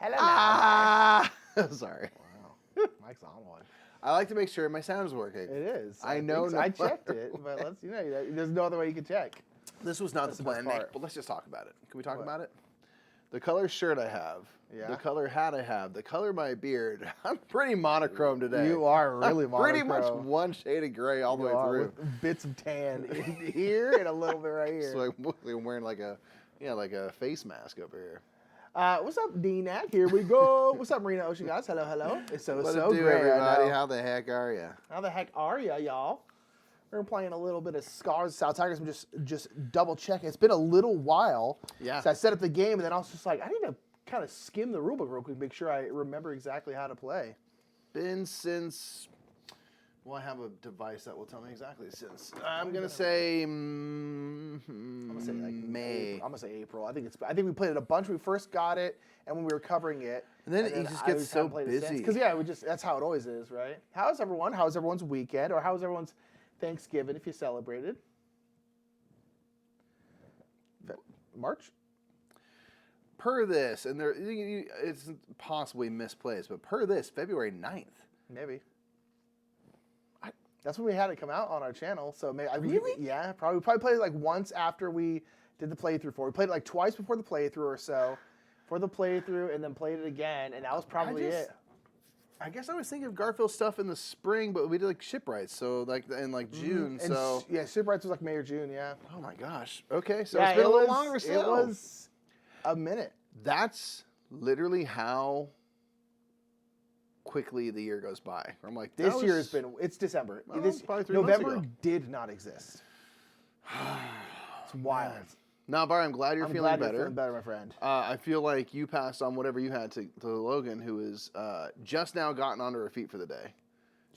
Hello. Sorry. Wow. Mike's on one. I like to make sure my sound is working. It is. I know. I checked it, but there's no other way you can check. This was not That's the the best plan, Nick, part. but let's just talk about it. Can we talk What? about it? The color shirt I have, Yeah. the color hat I have, the color of my beard. I'm pretty monochrome today. You are really I'm pretty much monochrome. one shade of gray all the way through. With bits of tan in here and a little bit right here. So I'm wearing like a face mask over here. What's up, D-Nac? Here we go. What's up, Marina Ocean guys? Hello, hello. It's so What it so do, great. everybody? I know. How the heck are you? How the heck are ya, y'all? We're playing a little bit of Scars South Tigers. I'm just double checking. It's been a little while since I set up the game, and then I was just like, I need to kind of skim the rulebook real quick, make sure I remember exactly how to play. Been since. Well, I have a device that will tell me exactly since. I'm gonna say. I'm gonna say like May. I'm gonna say April. I think we played it a bunch when we first got it, and when we were covering it. And then it just gets so busy. Because that's how it always is, right? How's everyone? How's everyone's weekend, or how's everyone's Thanksgiving if you celebrated? March. Per this, and it's possibly misplaced, but per this, February 9th. Maybe. That's when we had it come out on our channel. So maybe Really? Yeah, probably. We probably played it like once after we did the playthrough for it. We played it like twice before the playthrough or so. For the playthrough, and then played it again, and that was probably it. I guess I was thinking of Garfield stuff in the spring, but we did like shipwrights, so like in like June. And so shipwrights was like May or June. Yeah. oh my gosh. Okay, so Yeah, it's been a little longer. It Still. was a minute. That's literally how quickly the year goes by. I'm like, This year has been. It's December. Well, This probably 3 months November ago. did not exist. It's wild. No, Barry, I'm glad you're feeling better. You're feeling better, my friend. I feel like you passed on whatever you had to Logan, who is just now gotten onto her feet for the day.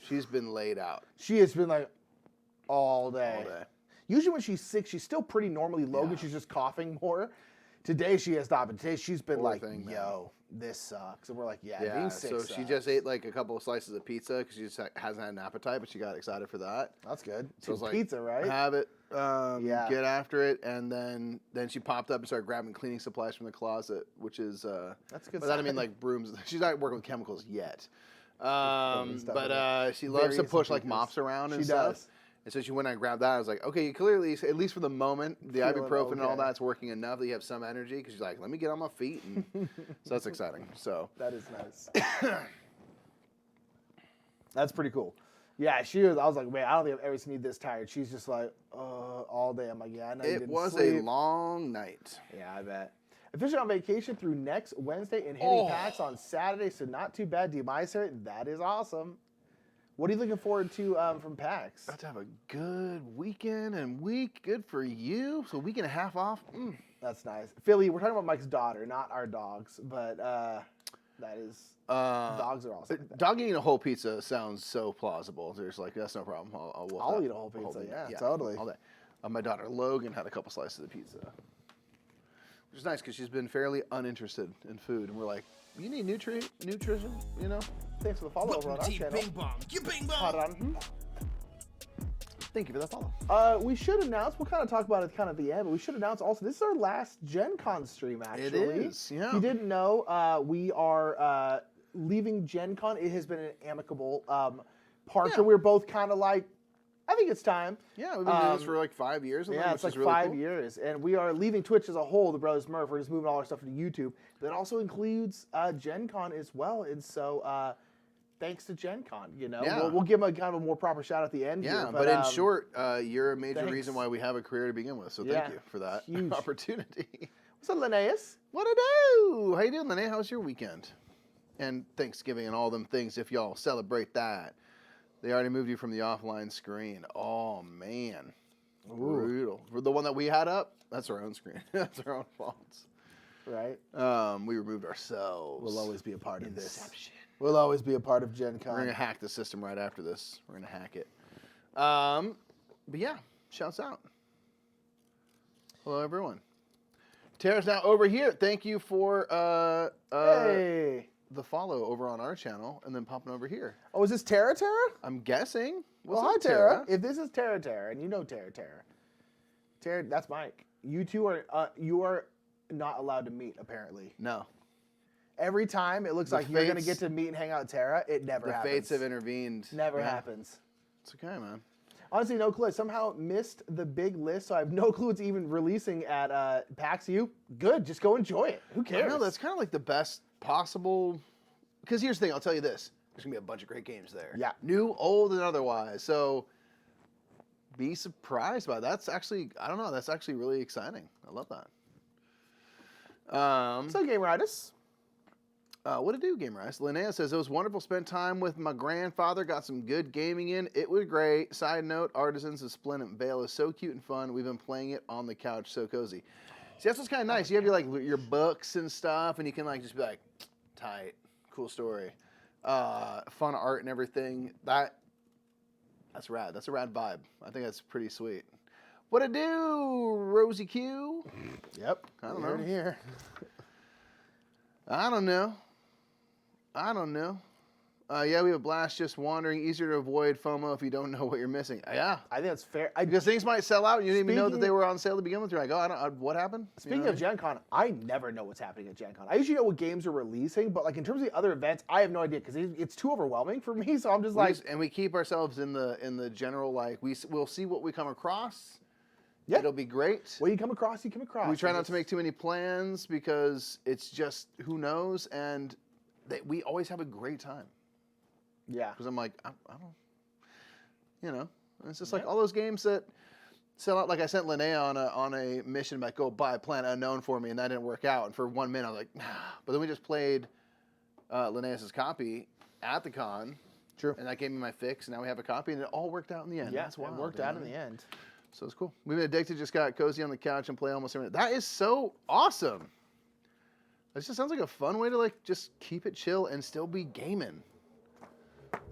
She's been laid out She has been like all day. all day. Usually when she's sick, she's still pretty normally Logan. Yeah. She's just coughing more. Today she has not been. Today she's been Poor like, thing, man. yo, this sucks. And we're like, yeah, Yeah, being sick so sucks. she just ate like a couple of slices of pizza because she just hasn't had an appetite, but she got excited for that. That's good. So it's like, pizza, right? Have it, Yeah. get after it, and then she popped up and started grabbing cleaning supplies from the closet, which is That's a good. by that I sign. mean like brooms. She's not working with chemicals yet, stuff but she loves to Various push like figures. mops around and She stuff. does. And so she went and grabbed that. I was like, okay, you clearly, at least for the moment, the Feeling ibuprofen and all okay. that's working enough that you have some energy. Because she's like, let me get on my feet, and so that's exciting. So That is nice. That's pretty cool. Yeah, she was. I was like, man, I don't think I've ever seen you this tired. She's just like, all day. I'm like, yeah, I know you it didn't was sleep. a long night. Yeah, I bet. Officially on vacation through next Wednesday and hitting packs on Saturday, so not too bad. Demiser, that is awesome. What are you looking forward to from PAX? About to have a good weekend and week. Good for you. So a week and a half off. That's nice. Philly, we're talking about Mike's daughter, not our dogs, but that is, dogs are awesome. Dog eating a whole pizza sounds so plausible. There's like, that's no problem. I'll eat a whole pizza, yeah, totally. All day. My daughter Logan had a couple slices of pizza, which is nice because she's been fairly uninterested in food. And we're like, you need nutrition, you know? Thanks for the follow over on our channel. Bing bong. You bing bong. Hot on. Thank you for that follow. We should announce, we'll kind of talk about it kind of at the end, but we should announce also, this is our last Gen Con stream, actually. It is, yeah. If you didn't know, we are leaving Gen Con. It has been an amicable departure. Yeah. We're both kind of like, I think it's time. Yeah, we've been doing this for like 5 years. Yeah, it's like really 5 cool. years. And we are leaving Twitch as a whole, the Brothers Murph. We're just moving all our stuff to YouTube. That also includes Gen Con as well. And so thanks to Gen Con, you know. Yeah. We'll give them a kind of a more proper shout at the end Yeah, here. but in short, you're a major thanks. reason why we have a career to begin with. So Yeah, thank you for that huge. opportunity. What's up, Linnaeus? What I do? How you doing, Linnea? How's your weekend? And Thanksgiving and all them things, if y'all celebrate that. They already moved you from the offline screen. Oh, man. Brutal. For the one that we had up, that's our own screen. That's our own faults. Right? We removed ourselves. We'll always be a part of this. Inception. We'll always be a part of Gen Con. We're going to hack the system right after this. We're going to hack it. But yeah, shouts out. Hello, everyone. Tara's now over here. Thank you for Hey. the follow over on our channel and then popping over here. Oh, is this Tara Tara? I'm guessing. Well, What's hi, up, Tara. If this is Tara Tara, and you know Tara Tara. Tara, that's Mike. You two are, you are not allowed to meet, apparently. No. Every time it looks like you're going to get to meet and hang out with Tara, it never happens. The fates have intervened. Never happens. It's okay, man. Honestly, no clue. I somehow missed the big list, so I have no clue it's even releasing at PAX U. Good, just go enjoy it. Who cares? I know, that's kind of like the best possible. Because here's the thing, I'll tell you this. There's going to be a bunch of great games there. Yeah. New, old, and otherwise. So be surprised by that. That's actually, I don't know, that's actually really exciting. I love that. So, Gameritis. What to do, Gameritis? Linnea says, it was wonderful. Spent time with my grandfather. Got some good gaming in. It was great. Side note, Artisans of Splendid Vale is so cute and fun. We've been playing it on the couch. So cozy. See, that's what's kind of nice. You have your books and stuff, and you can just be like, tight, cool story, fun art and everything. That's rad. That's a rad vibe. I think that's pretty sweet. What to do, Rosie Q? Yep. I don't know. Here. I don't know. Yeah, we have a blast just wandering. Easier to avoid FOMO if you don't know what you're missing. Yeah. I think that's fair. Because things might sell out and you didn't even know that they were on sale to begin with. You're like, oh, what happened? Speaking of Gen Con, I never know what's happening at Gen Con. I usually know what games are releasing, but in terms of the other events, I have no idea because it's too overwhelming for me. So I'm just and we keep ourselves in the general, we'll see what we come across. Yeah. It'll be great. What you come across, you come across. We try not to make too many plans because it's just, who knows? And we always have a great time. Yeah. Because I'm like, I don't, it's just like all those games that sell out. Like I sent Linnea on a mission, go buy Planet Unknown for me, and that didn't work out. And for 1 minute, I was like, nah. But then we just played Linnea's copy at the con. True. And that gave me my fix, and now we have a copy, and it all worked out in the end. Yeah, that's wild. It worked out in the end. So it's cool. We've been addicted, just got cozy on the couch and play almost every night. That is so awesome. That just sounds like a fun way to just keep it chill and still be gaming.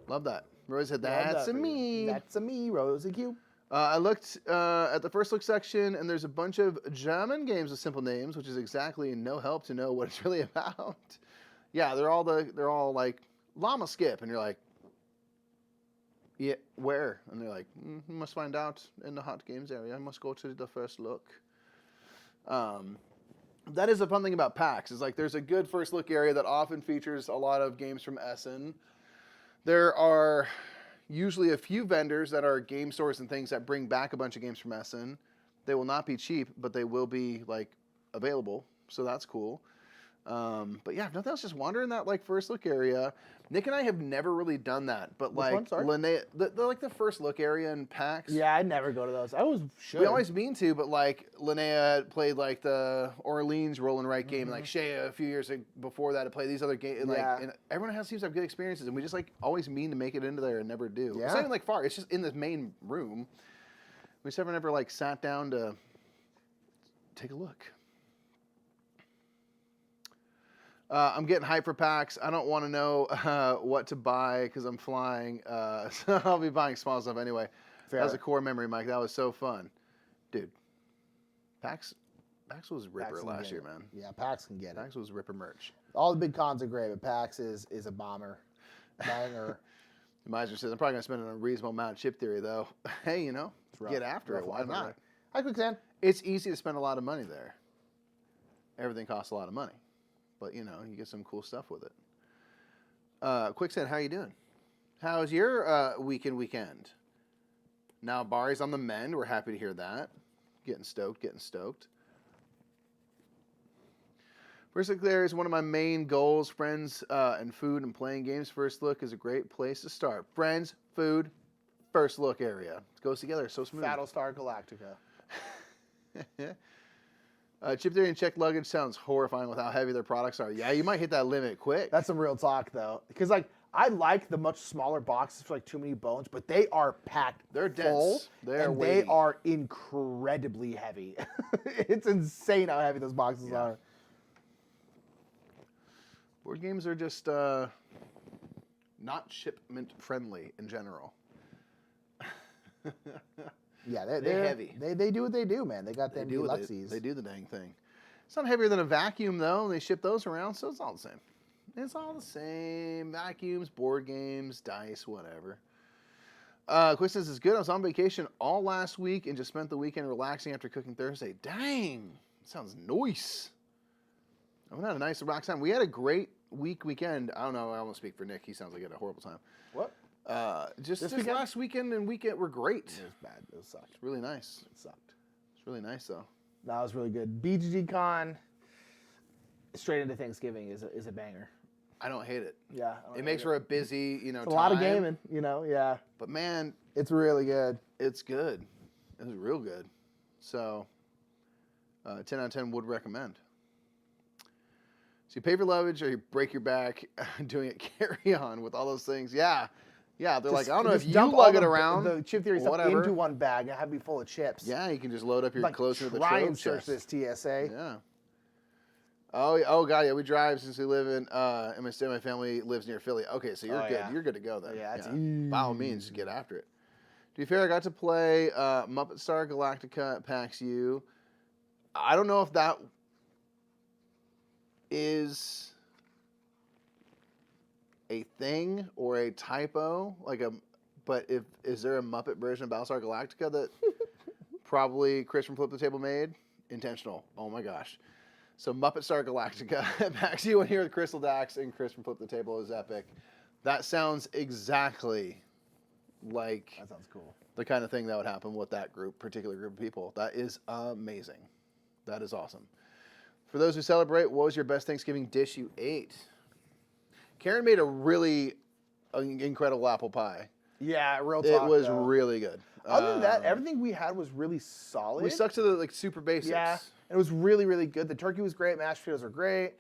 Love that. Rose said, that's a me. That's a me, Rosie Q. I looked at the first look section, and there's a bunch of German games with simple names, which is exactly no help to know what it's really about. Yeah, they're all like Llama Skip, and you're like, yeah, where? And they're like, you must find out in the hot games area. I must go to the first look. That is a fun thing about PAX. Is there's a good first look area that often features a lot of games from Essen. There are usually a few vendors that are game stores and things that bring back a bunch of games from Essen. They will not be cheap, but they will be available. So that's cool. But yeah, if nothing else, just wander in that first look area. Nick and I have never really done that, but Linnea, the first look area in PAX. Yeah, I'd never go to those. I always should. We always mean to, but Linnea played the Orleans roll and write game, and Shea a few years before that had played these other games. And everyone seems to have good experiences, and we just always mean to make it into there and never do. Yeah. It's not even far. It's just in this main room. We just never sat down to take a look. I'm getting hyped for PAX. I don't want to know what to buy because I'm flying. So I'll be buying small stuff anyway. Fair. That was a core memory, Mike. That was so fun. Dude, PAX was ripper last year, man. Yeah, PAX can get it. PAX was ripper merch. All the big cons are great, but PAX is a bomber. Banger. Miser says, I'm probably going to spend an unreasonable amount of chip theory, though. Hey, get after it. Why not? Hi, Quicksand. It's easy to spend a lot of money there. Everything costs a lot of money. But, you get some cool stuff with it. Quicksand, how you doing? How's your weekend? Now, Bari's on the mend. We're happy to hear that. Getting stoked. First look there is one of my main goals. Friends and food and playing games. First look is a great place to start. Friends, food, first look area. It goes together so smooth. Battlestar Galactica. Chip theory and checked luggage sounds horrifying with how heavy their products are. Yeah, you might hit that limit quick. That's some real talk, though. Because, I like the much smaller boxes for, too many bones, but they are packed They're full. Dense. They're and weighty. They are incredibly heavy. It's insane how heavy those boxes are. Board games are just not shipment friendly in general. Yeah, they're heavy. They do what they do, man. They got them deluxes. They do the dang thing. It's not heavier than a vacuum, though. They ship those around, so it's all the same. It's all the same. Vacuums, board games, dice, whatever. Quick says, it's good. I was on vacation all last week and just spent the weekend relaxing after cooking Thursday. Dang. Sounds nice. We had a nice relaxed time. We had a great weekend. I don't know. I won't speak for Nick. He sounds like he had a horrible time. What? Just this last weekend and weekend were great. It was bad. It sucked. It's really nice. It sucked. It's really nice though. That was really good. BGG Con straight into Thanksgiving is a banger. I don't hate it. Yeah. It makes for a busy, it's time. a lot of gaming, yeah. But man, it's really good. It's good. It was real good. So, 10 out of 10 would recommend. So you pay for luggage or you break your back doing it carry on with all those things. Yeah. They're like, I don't know if you lug it around. The chip theory stuff into one bag and have it be full of chips. Yeah, you can just load up your clothes into the try trove and search chest. this TSA. Yeah. Oh god, yeah. We drive since we live in my family lives near Philly. Okay, so you're good. Yeah. You're good to go then. Yeah, it's by all means, get after it. To be fair, I got to play Muppet Star Galactica at PAX U. I don't know if that is a thing or a typo, but is there a Muppet version of Battlestar Galactica that probably Chris from Flip the Table made? Intentional. Oh my gosh. So Muppet Star Galactica at PAX U, and here with Crystal Dax and Chris from Flip the Table is epic. That sounds exactly like that sounds cool. The kind of thing that would happen with that particular group of people. That is amazing. That is awesome. For those who celebrate, what was your best Thanksgiving dish you ate? Karen made a really incredible apple pie. Yeah, real talk. It was really good. Other than that, everything we had was really solid. We stuck to the super basics. Yeah, it was really, really good. The turkey was great. Mashed potatoes were great.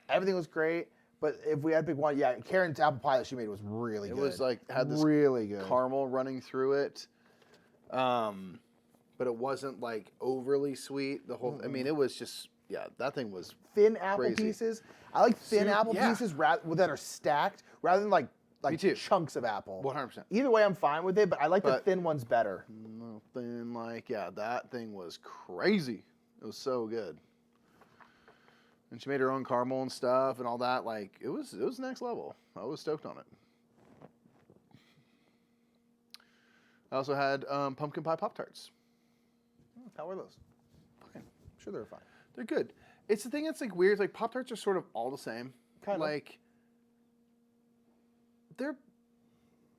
Everything was great. But if we had to pick one, yeah, Karen's apple pie that she made was really good. It was had this really good caramel running through it. But it wasn't overly sweet. The whole, I mean, it was just, that thing was thin apple crazy. Pieces. I like thin apple pieces that are stacked rather than like chunks of apple. 100%. Either way, I'm fine with it, but I like the thin ones better. Thin, that thing was crazy. It was so good. And she made her own caramel and stuff and all that. It was next level. I was stoked on it. I also had pumpkin pie Pop-Tarts. How were those? Fine. I'm sure they were fine. They're good. It's the thing that's weird. Pop-Tarts are sort of all the same. Kind of. They're,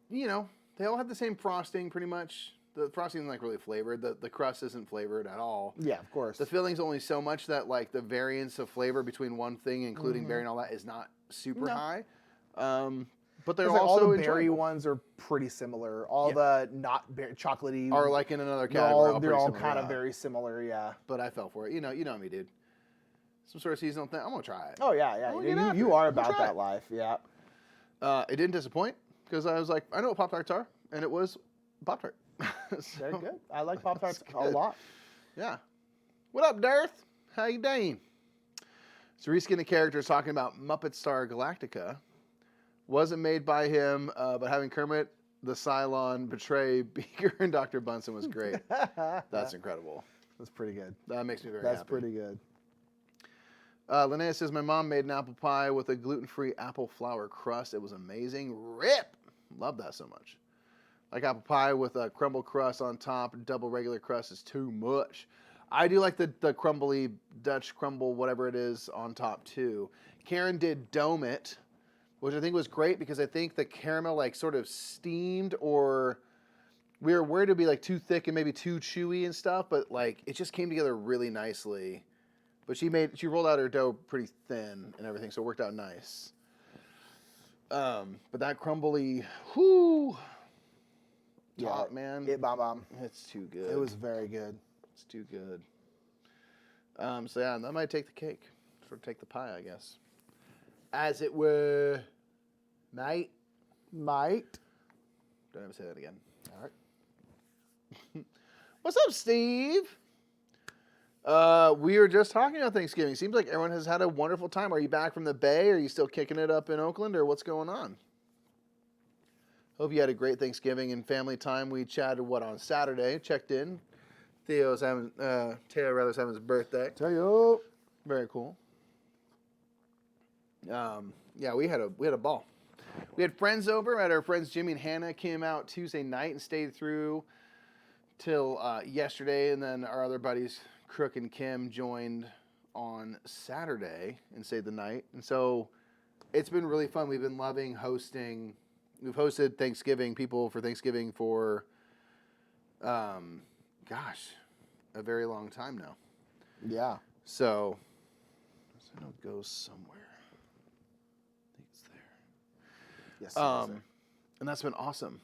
they all have the same frosting pretty much. The frosting isn't really flavored. The crust isn't flavored at all. Yeah, of course. The filling's only so much that the variance of flavor between one thing, including berry and all that, is not super high. But they're also all the berry enjoyable. ones are pretty similar. All the not berry, chocolatey are in another category. They're all kind of very similar. Yeah. But I fell for it. You know me, dude. Some sort of seasonal thing. I'm gonna try it. Oh yeah. You are about that life. Yeah. It didn't disappoint because I was like, I know what Pop-Tarts are, and it was Pop-Tart. Very good. I like Pop-Tarts a lot. Yeah. What up, Darth? How you doing? So reskin the characters talking about Muppet Star Galactica. Wasn't made by him, but having Kermit the Cylon betray Beaker and Dr. Bunsen was great. That's incredible. That's pretty good. That makes me very happy. That's pretty good. Linnea says, my mom made an apple pie with a gluten-free apple flour crust. It was amazing. Rip! Love that so much. Like apple pie with a crumble crust on top. Double regular crust is too much. I do like the crumbly Dutch crumble, whatever it is, on top too. Karen did dome it, which I think was great because I think the caramel sort of steamed, or we were worried it'd be too thick and maybe too chewy and stuff, but it just came together really nicely. But she rolled out her dough pretty thin and everything, so it worked out nice. But that crumbly, top, man. Bomb. It's too good. It was very good. It's too good. So yeah, that might take the cake. Sort of take the pie, I guess. As it were, mate. Might. Don't ever say that again. All right. What's up, Steve? We were just talking about Thanksgiving. Seems like everyone has had a wonderful time. Are you back from the Bay? Are you still kicking it up in Oakland, or what's going on? Hope you had a great Thanksgiving and family time. We chatted, on Saturday? Checked in. Taylor's having his birthday. Tayo. Very cool. Yeah, we had a ball. We had friends over. Our friends Jimmy and Hannah came out Tuesday night and stayed through till yesterday, and then our other buddies Crook and Kim joined on Saturday and stayed the night. And so it's been really fun. We've been loving hosting. We've hosted people for Thanksgiving for, a very long time now. Yeah. So I know it goes somewhere. I think it's there. Yes. And that's been awesome.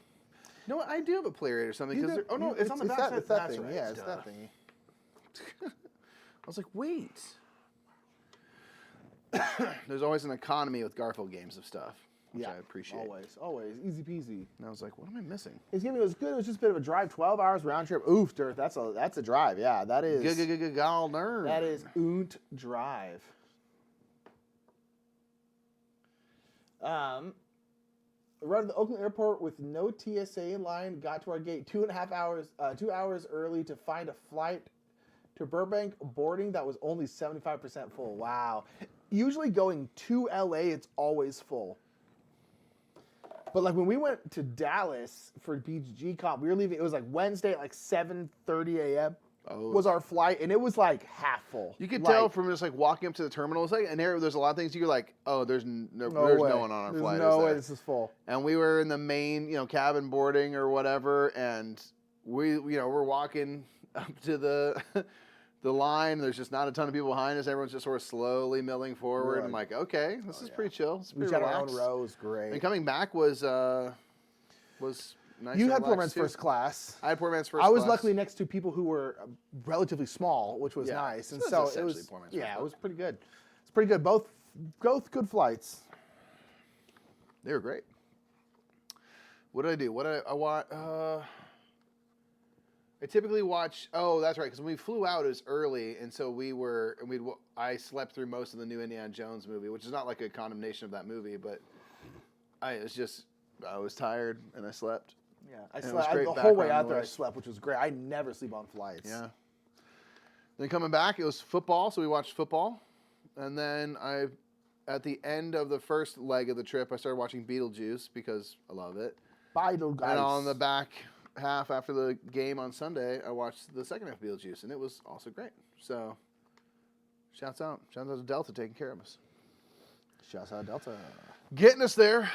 You know what? I do have a player or something. It's on the it's back. It's that thing. Right. Yeah, it's that thing. I was like, wait. There's always an economy with Garfield games of stuff, which I appreciate. Always. Easy peasy. And I was like, what am I missing? Thanksgiving was good. It was just a bit of a drive, 12 hours round trip. Oof, Dirk, that's a drive. Yeah, that is. That is drive. Arrived at the Oakland airport with no TSA in line. Got to our gate 2.5 hours, 2 hours early to find a flight to Burbank. Boarding that was only 75% full. Wow. Usually going to LA, it's always full. But like when we went to Dallas for BGG Comp, we were leaving. It was like Wednesday at like 7:30 a.m. Was our flight, and it was like half full. You could tell from just like walking up to the terminal. It's like, and there's a lot of things you're like, oh, there's no one on our flight. There's no way this is full. And we were in the main, cabin boarding or whatever, and we're walking up to the line. There's just not a ton of people behind us. Everyone's just sort of slowly milling forward. Right. I'm like, okay, this is pretty chill. It's pretty relaxed. We got our own rows, great. And coming back was nice. You had poor man's first class. I had poor man's first class. I was luckily next to people who were relatively small, which was nice. And so it was, it was pretty good. It's pretty good. Both good flights. They were great. What did I do? What did I watch? I typically watch. Oh, that's right. Because when we flew out, it was early, and so I slept through most of the new Indiana Jones movie, which is not like a condemnation of that movie, but I was tired and I slept. Yeah, I slept the whole way out there. I slept, which was great. I never sleep on flights. Yeah. Then coming back, it was football, so we watched football, and then at the end of the first leg of the trip, I started watching Beetlejuice because I love it. Beetlejuice. And on the back half after the game on Sunday, I watched the second half of Beetlejuice, and it was also great. So, shouts out to Delta taking care of us. Shouts out Delta. Getting us there.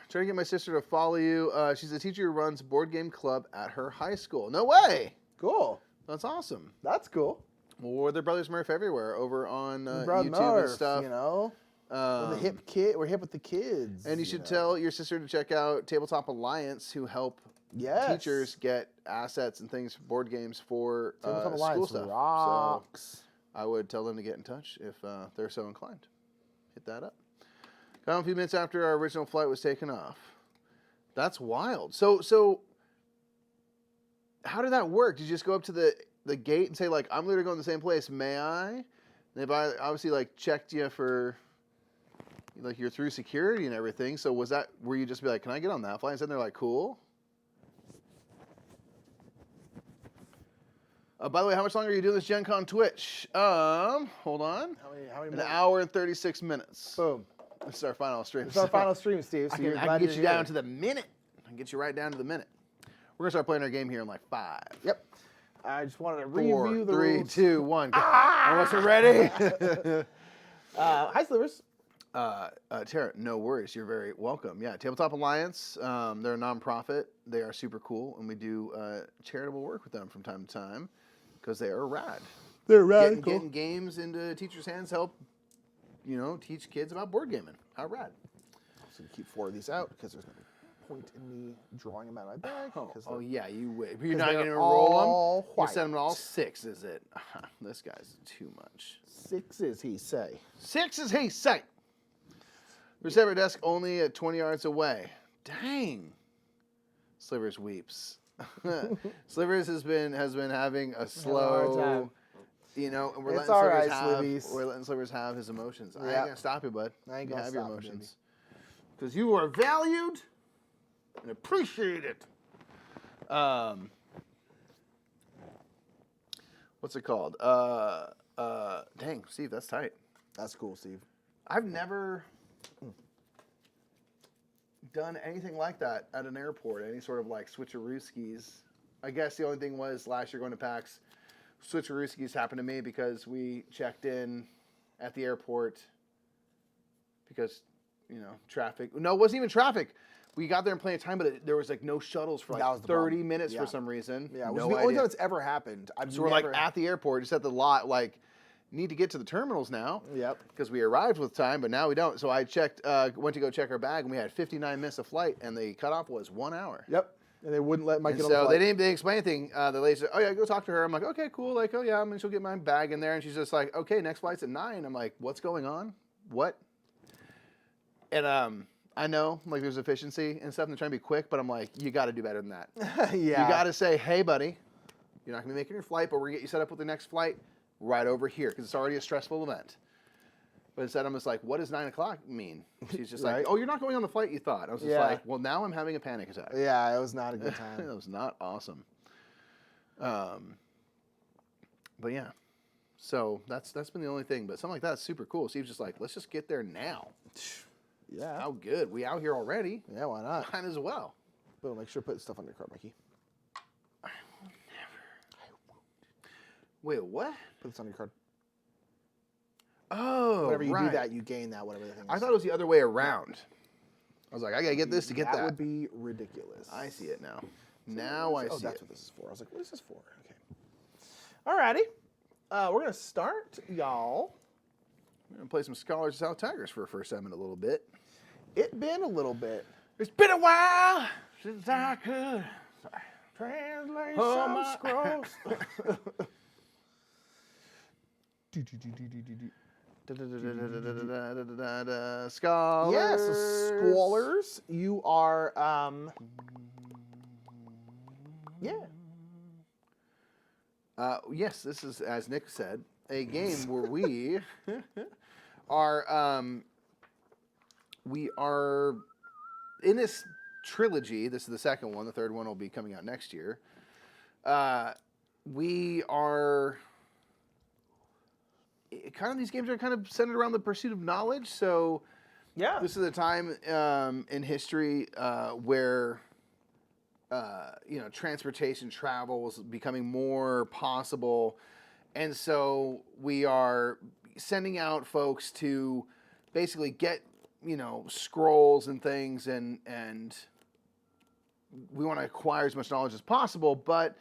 Trying to get my sister to follow you. She's a teacher who runs board game club at her high school. No way. Cool. That's awesome. That's cool. Well, we're their brothers Murph everywhere over on YouTube Murph, and stuff. We're the hip kid. We're hip with the kids. And you should tell your sister to check out Tabletop Alliance, who help teachers get assets and things, board games for school stuff. Rocks. So I would tell them to get in touch if they're so inclined. Hit that up. Got a few minutes after our original flight was taken off. That's wild. So how did that work? Did you just go up to the gate and say, like, I'm literally going to the same place, may I? And they've obviously, like, checked you for, like, you're through security and everything. So were you just be like, can I get on that flight? And they're like, cool. By the way, how much longer are you doing this Gen Con Twitch? Hold on. How many An hour and 36 minutes. Boom. This is our final stream. It's our final stream, Steve. So I can get you down to the minute. I can get you right down to the minute. We're going to start playing our game here in like 5. Yep. I just wanted to review the 3, rules. 2, 1. Almost ready. Hi, Slivers. Tara, no worries. You're very welcome. Yeah, Tabletop Alliance. They're a nonprofit. They are super cool, and we do charitable work with them from time to time because they are rad. They're rad. Getting games into teachers' hands help, teach kids about board gaming. How rad. So you keep 4 of these out because there's no point in me drawing them out of my bag. Oh yeah, you will. You're not going to roll them? You send them all 6, is it? This guy's too much. 6 is he say. 6 is he say. Receiver desk only at 20 yards away. Dang. Slivers weeps. Slivers has been having a slow, and we're letting Slivers have his emotions. I ain't gonna stop you, bud. I ain't gonna have stop your emotions because you are valued and appreciated. What's it called? Dang, Steve, that's tight. That's cool, Steve. I've never done anything like that at an airport, any sort of like switcheroo skis. I guess the only thing was last year going to PAX, switcherooskies happened to me because we checked in at the airport because, traffic. No, it wasn't even traffic. We got there in plenty of time, but there was like no shuttles for like 30 minutes for some reason. Yeah, it was the only time it's ever happened. So we're like at the airport, just at the lot, like need to get to the terminals now. Yep. Because we arrived with time, but now we don't. So I went to go check our bag, and we had 59 minutes of flight, and the cutoff was 1 hour. Yep. And they wouldn't let Mike get on the flight. So they didn't explain anything. The lady said, "Oh yeah, go talk to her." I'm like, "Okay, cool." Like, "Oh yeah," she'll get my bag in there, and she's just like, "Okay, next flight's at 9." I'm like, "What's going on? What?" And I know, like, there's efficiency and stuff, and they're trying to be quick, but I'm like, you got to do better than that. Yeah. You got to say, hey, buddy, you're not going to be making your flight, but we're going to get you set up with the next flight right over here, because it's already a stressful event. But instead, I'm just like, what does 9 o'clock mean? She's just like, oh, you're not going on the flight you thought. I was just like, well, now I'm having a panic attack. Yeah, it was not a good time. It was not awesome. But yeah. So that's been the only thing. But something like that's super cool. Steve's just like, let's just get there now. Yeah. How good. We out here already. Yeah, why not? Might as well. But make sure to put stuff on your card, Mikey. I will never. I won't. Wait, what? Put this on your card. Oh, whenever you do that, you gain that, whatever the thing is. I thought it was the other way around. I was like, I got to get this to get that. That would be ridiculous. I see it now. Now I see it. Oh, that's what this is for. I was like, what is this for? Okay. Alrighty. We're going to start, y'all. We're going to play some Scholars of South Tigris for a first time in a little bit. It been a little bit. It's been a while since I could translate some scrolls. Scholars. Yes, scholars. You are, yes, this is, as Nick said, a game where we are, in this trilogy. This is the second one. The third one will be coming out next year. We are these games are kind of centered around the pursuit of knowledge. So, yeah, this is a time in history where transportation, travel was becoming more possible, and so we are sending out folks to basically get scrolls and things, and we want to acquire as much knowledge as possible, but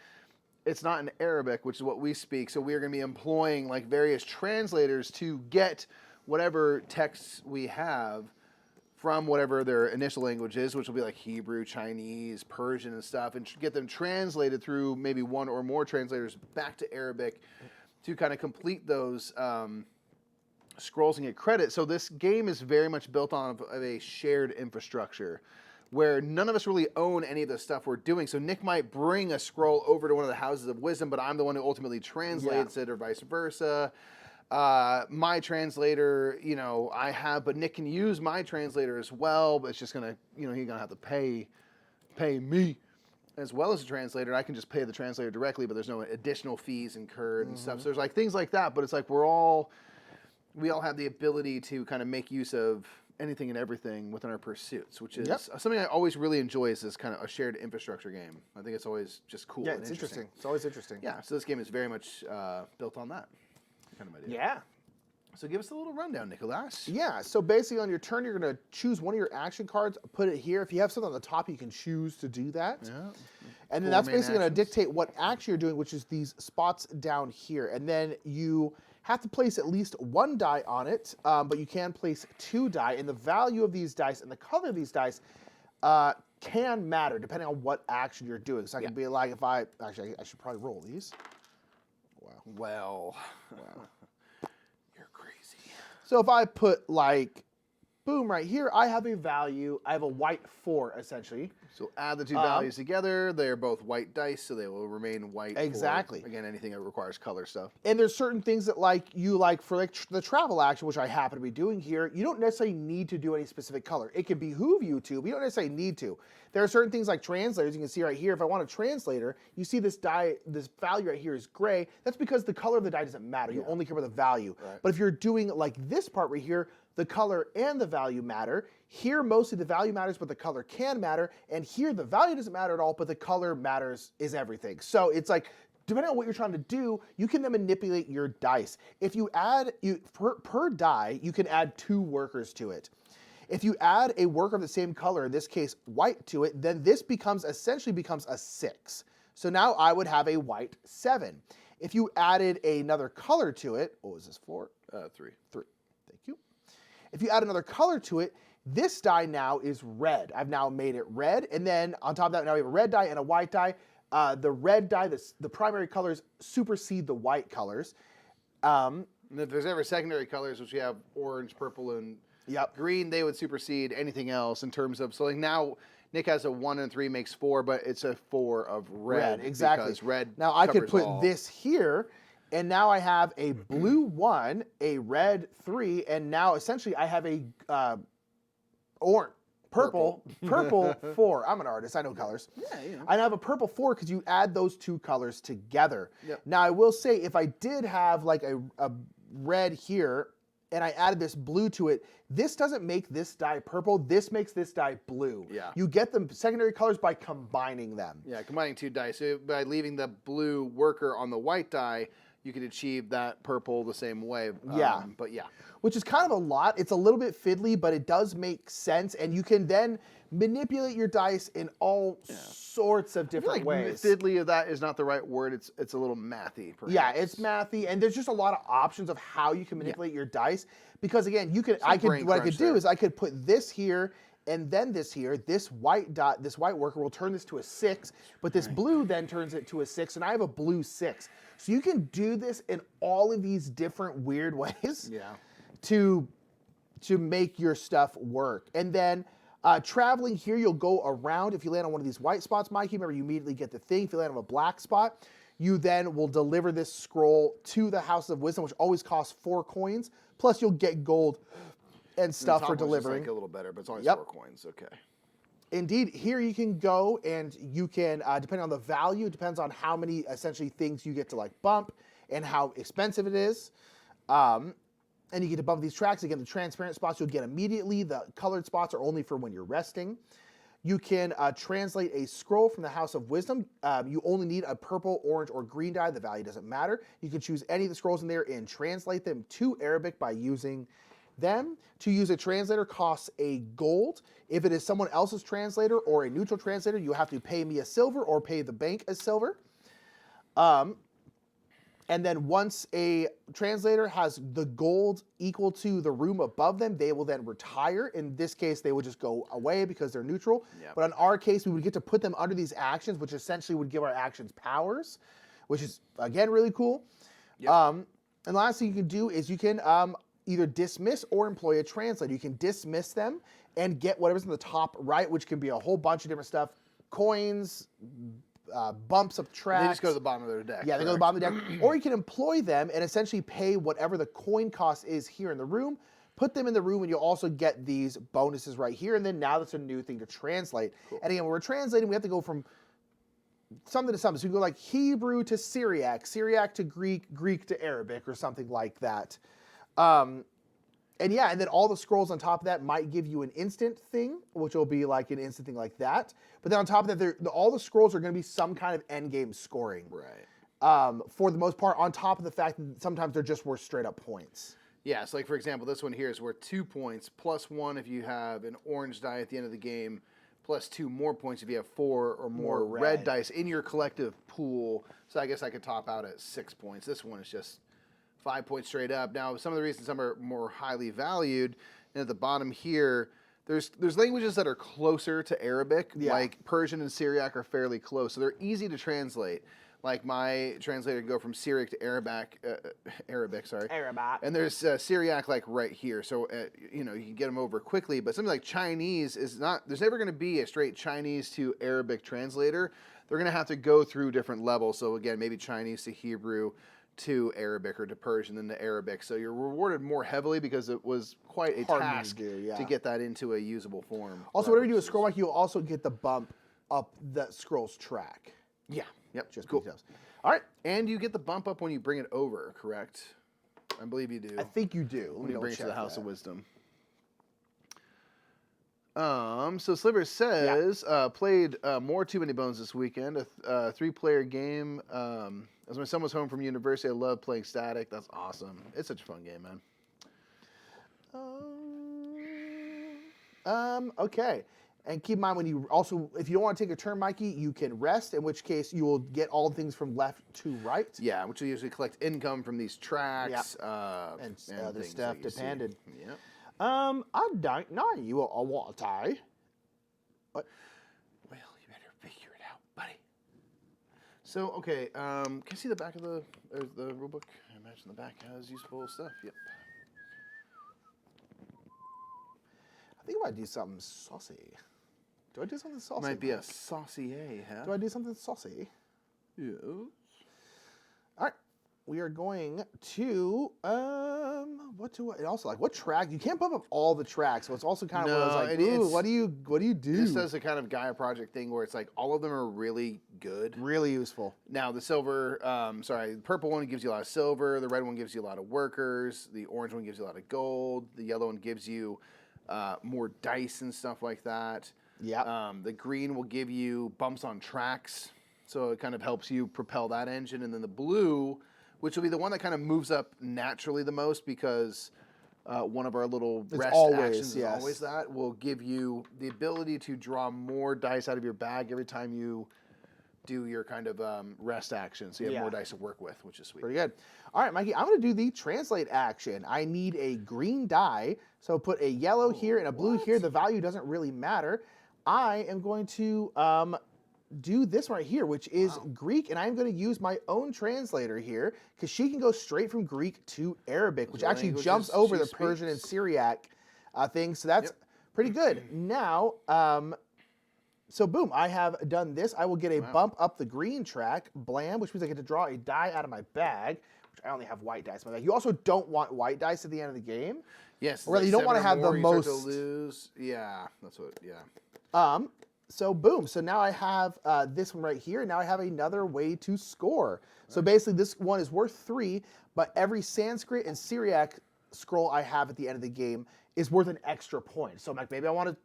it's not in Arabic, which is what we speak. So we're going to be employing like various translators to get whatever texts we have from whatever their initial language is, which will be like Hebrew, Chinese, Persian, and stuff, and get them translated through maybe one or more translators back to Arabic to kind of complete those scrolls and get credit. So this game is very much built on a shared infrastructure where none of us really own any of the stuff we're doing. So Nick might bring a scroll over to one of the houses of wisdom, but I'm the one who ultimately translates it, or vice versa. My translator, I have, but Nick can use my translator as well, but it's just gonna, he's gonna have to pay me as well as a translator. I can just pay the translator directly, but there's no additional fees incurred and stuff. So there's like things like that, but it's like we all have the ability to kind of make use of anything and everything within our pursuits, which is something I always really enjoy, is this kind of a shared infrastructure game. I think it's always just cool. Yeah, it's interesting. It's always interesting. Yeah, so this game is very much built on that kind of idea. Yeah. So give us a little rundown, Nicholas. Yeah, so basically on your turn, you're going to choose one of your action cards, put it here. If you have something on the top, you can choose to do that. Yeah. And then that's basically going to dictate what action you're doing, which is these spots down here. And then you have to place at least one die on it, but you can place 2 die. And the value of these dice and the color of these dice can matter depending on what action you're doing. So I can be like, if I should probably roll these. Wow. You're crazy. So if I put like, boom, right here, I have a value. I have a white 4, essentially. So add the 2 values together. They're both white dice, so they will remain white. Exactly. For, again, anything that requires color stuff. And there's certain things that you like for like the travel action, which I happen to be doing here. You don't necessarily need to do any specific color. It can behoove you to, but you don't necessarily need to. There are certain things like translators. You can see right here, if I want a translator, you see this die, this value right here is gray. That's because the color of the die doesn't matter. You only care about the value. Right. But if you're doing like this part right here, the color and the value matter. Here, mostly the value matters, but the color can matter. And here, the value doesn't matter at all, but the color matters is everything. So it's like depending on what you're trying to do, you can then manipulate your dice. If you add, per die, you can add 2 workers to it. If you add a worker of the same color, in this case white, to it, then this essentially becomes a 6. So now I would have a white 7. If you added another color to it, what was this for? 3. 3. Thank you. If you add another color to it, this die now is red. I've now made it red, and then on top of that, now we have a red die and a white die. The red die, the primary colors supersede the white colors. And if there's ever secondary colors, which we have orange, purple, and green, they would supersede anything else in terms of, so like now Nick has a 1 and 3 makes 4, but it's a 4 of red. Exactly. Because red now I could put all. this here, and now I have a blue 1, a red 3, and now essentially I have a purple 4. I'm an artist. I know colors. Yeah, you know. I have a purple 4 because you add those 2 colors together. Yep. Now, I will say if I did have like a red here and I added this blue to it, this doesn't make this die purple. This makes this die blue. Yeah. You get the secondary colors by combining them. Yeah, combining 2 dice. So by leaving the blue worker on the white die, you could achieve that purple the same way. Yeah. But yeah. Which is kind of a lot. It's a little bit fiddly, but it does make sense. And you can then manipulate your dice in all sorts of different ways. Fiddly of that is not the right word. It's a little mathy, perhaps. Yeah, it's mathy, and there's just a lot of options of how you can manipulate your dice. Because again, what I could do is I could put this here and then this here. This white worker will turn this to a 6, but this blue then turns it to a 6, and I have a blue 6. So you can do this in all of these different weird ways. Yeah. To make your stuff work. And then traveling here, you'll go around. If you land on one of these white spots, Mikey, remember you immediately get the thing. If you land on a black spot, you then will deliver this scroll to the House of Wisdom, which always costs 4 coins. Plus you'll get gold and stuff for delivering. Like a little better, but it's only 4 coins. Okay. Indeed, here you can go and you can, depending on the value, it depends on how many essentially things you get to like bump and how expensive it is. And you get to bump these tracks. Again, the transparent spots you'll get immediately. The colored spots are only for when you're resting. You can translate a scroll from the House of Wisdom. You only need a purple, orange, or green die. The value doesn't matter. You can choose any of the scrolls in there and translate them to Arabic by using them. To use a translator costs a gold. If it is someone else's translator or a neutral translator, you have to pay me a silver or pay the bank a silver. And then once a translator has the gold equal to the room above them, they will then retire. In this case, they will just go away because they're neutral. Yep. But in our case, we would get to put them under these actions, which essentially would give our actions powers, which is, again, really cool. Yep. And the last thing you can do is you can either dismiss or employ a translator. You can dismiss them and get whatever's in the top right, which can be a whole bunch of different stuff, coins, bumps of tracks. They just go to the bottom of their deck. Yeah, they go to the bottom of the deck. Or you can employ them and essentially pay whatever the coin cost is here in the room, put them in the room, and you'll also get these bonuses right here. And then now that's a new thing to translate. Cool. And again, when we're translating, we have to go from something to something. So we go like Hebrew to Syriac, Syriac to Greek, Greek to Arabic, or something like that. And yeah, and then all the scrolls on top of that might give you an instant thing, which will be like an instant thing like that. But then on top of that, all the scrolls are going to be some kind of end game scoring. Right. For the most part, on top of the fact that sometimes they're just worth straight up points. Yeah, so like for example, this one here is worth 2 points, plus 1 if you have an orange die at the end of the game, plus 2 more points if you have 4 or more red dice in your collective pool. So I guess I could top out at 6 points. This one is just 5 points straight up. Now, some of the reasons some are more highly valued, and at the bottom here, there's languages that are closer to Arabic, like Persian and Syriac are fairly close, so they're easy to translate. Like my translator could go from Syriac to Arabic, and there's Syriac like right here, so you can get them over quickly. But something like Chinese is not. There's never going to be a straight Chinese to Arabic translator. They're going to have to go through different levels. So again, maybe Chinese to Hebrew, to Arabic, or to Persian, than to Arabic. So you're rewarded more heavily because it was quite a task to get that into a usable form. Also, whenever you do a scroll mark, you'll also get the bump up the scroll's track. Yeah. Yep. Just cool. Details. All right. And you get the bump up when you bring it over, correct? I believe you do. I think you do. When you bring it to the House of Wisdom. So Sliver says, played more Too Many Bones this weekend, a 3-player game. As my son was home from university, I love playing Static. That's awesome. It's such a fun game, man. Okay. And keep in mind, if you don't want to take a turn, Mikey, you can rest, in which case you will get all the things from left to right. Yeah, which will usually collect income from these tracks. And other stuff depended. Yeah. I don't know you what I. What? Well, you better figure it out, buddy. So, okay, can I see the back of the rule book? I imagine the back has useful stuff. Yep. I think I might do something saucy. Do I do something saucy? Might be a saucier, huh? Do I do something saucy? Yeah. All right. We are going to what track? You can't bump up all the tracks, so it's also kind of what I was like, what do you do? This does a kind of Gaia project thing where it's like all of them are really good. Really useful. Now the silver, the purple one gives you a lot of silver, the red one gives you a lot of workers, the orange one gives you a lot of gold, the yellow one gives you more dice and stuff like that. Yeah. The green will give you bumps on tracks, so it kind of helps you propel that engine. And then the blue, which will be the one that kind of moves up naturally the most because one of our little rest actions is always that, will give you the ability to draw more dice out of your bag every time you do your kind of rest action. So you have more dice to work with, which is sweet. Pretty good. All right, Mikey, I'm going to do the translate action. I need a green die, so put a yellow here and a blue here. The value doesn't really matter. I am going to do this right here, which is Greek, and I'm going to use my own translator here because she can go straight from Greek to Arabic, which actually jumps over the Persian and Syriac things. So that's pretty good. Now, so boom, I have done this. I will get a bump up the green track, blam, which means I get to draw a die out of my bag, which I only have white dice in my bag. You also don't want white dice at the end of the game. Yes. Or rather, you don't want to have the most. To lose. Yeah, that's what, So boom, so now I have this one right here, and now I have another way to score. So basically this one is worth 3, but every Sanskrit and Syriac scroll I have at the end of the game is worth an extra point. So I'm like, maybe I want to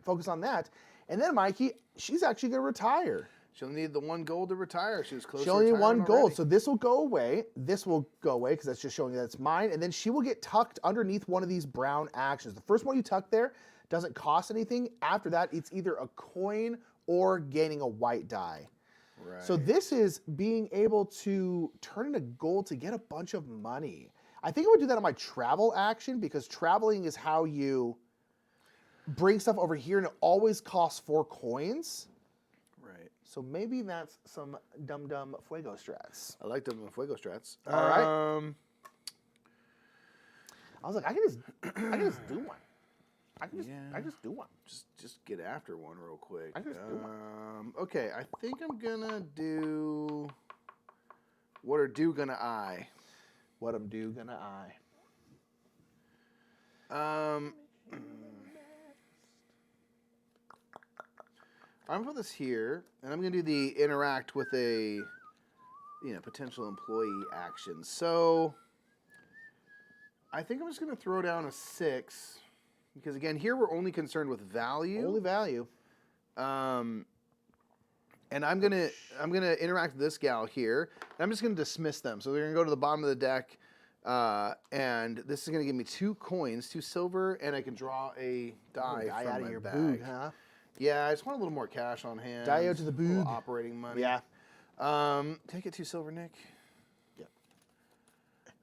focus on that. And then Mikey, she's actually going to retire. She'll need the 1 gold to retire. She was close to She'll need 1 gold. already. So this will go away. This will go away because that's just showing you that's mine. And then she will get tucked underneath one of these brown actions. The first one you tuck there doesn't cost anything. After that, it's either a coin or gaining a white die. Right. So this is being able to turn into gold to get a bunch of money. I think I would do that on my travel action because traveling is how you bring stuff over here, and it always costs 4 coins. Right. So maybe that's some dumb fuego strats. I like them fuego strats. All right. I was like, I can just do one. I can just do one. Just get after one real quick. I can just do one. Okay, I think I'm gonna do. What are do gonna I? What am do gonna I? I'm gonna put this here, and I'm gonna do the interact with a, potential employee action. So I think I'm just gonna throw down a 6, because again, here we're only concerned with value. Only value. And I'm gonna interact with this gal here. And I'm just gonna dismiss them. So they're gonna go to the bottom of the deck, and this is gonna give me 2 coins, 2 silver, and I can draw a die from out of my your bag. boog, huh? Yeah, I just want a little more cash on hand. Die out to the a little boog. operating money. Yeah. Take it 2 silver, Nick. Yep.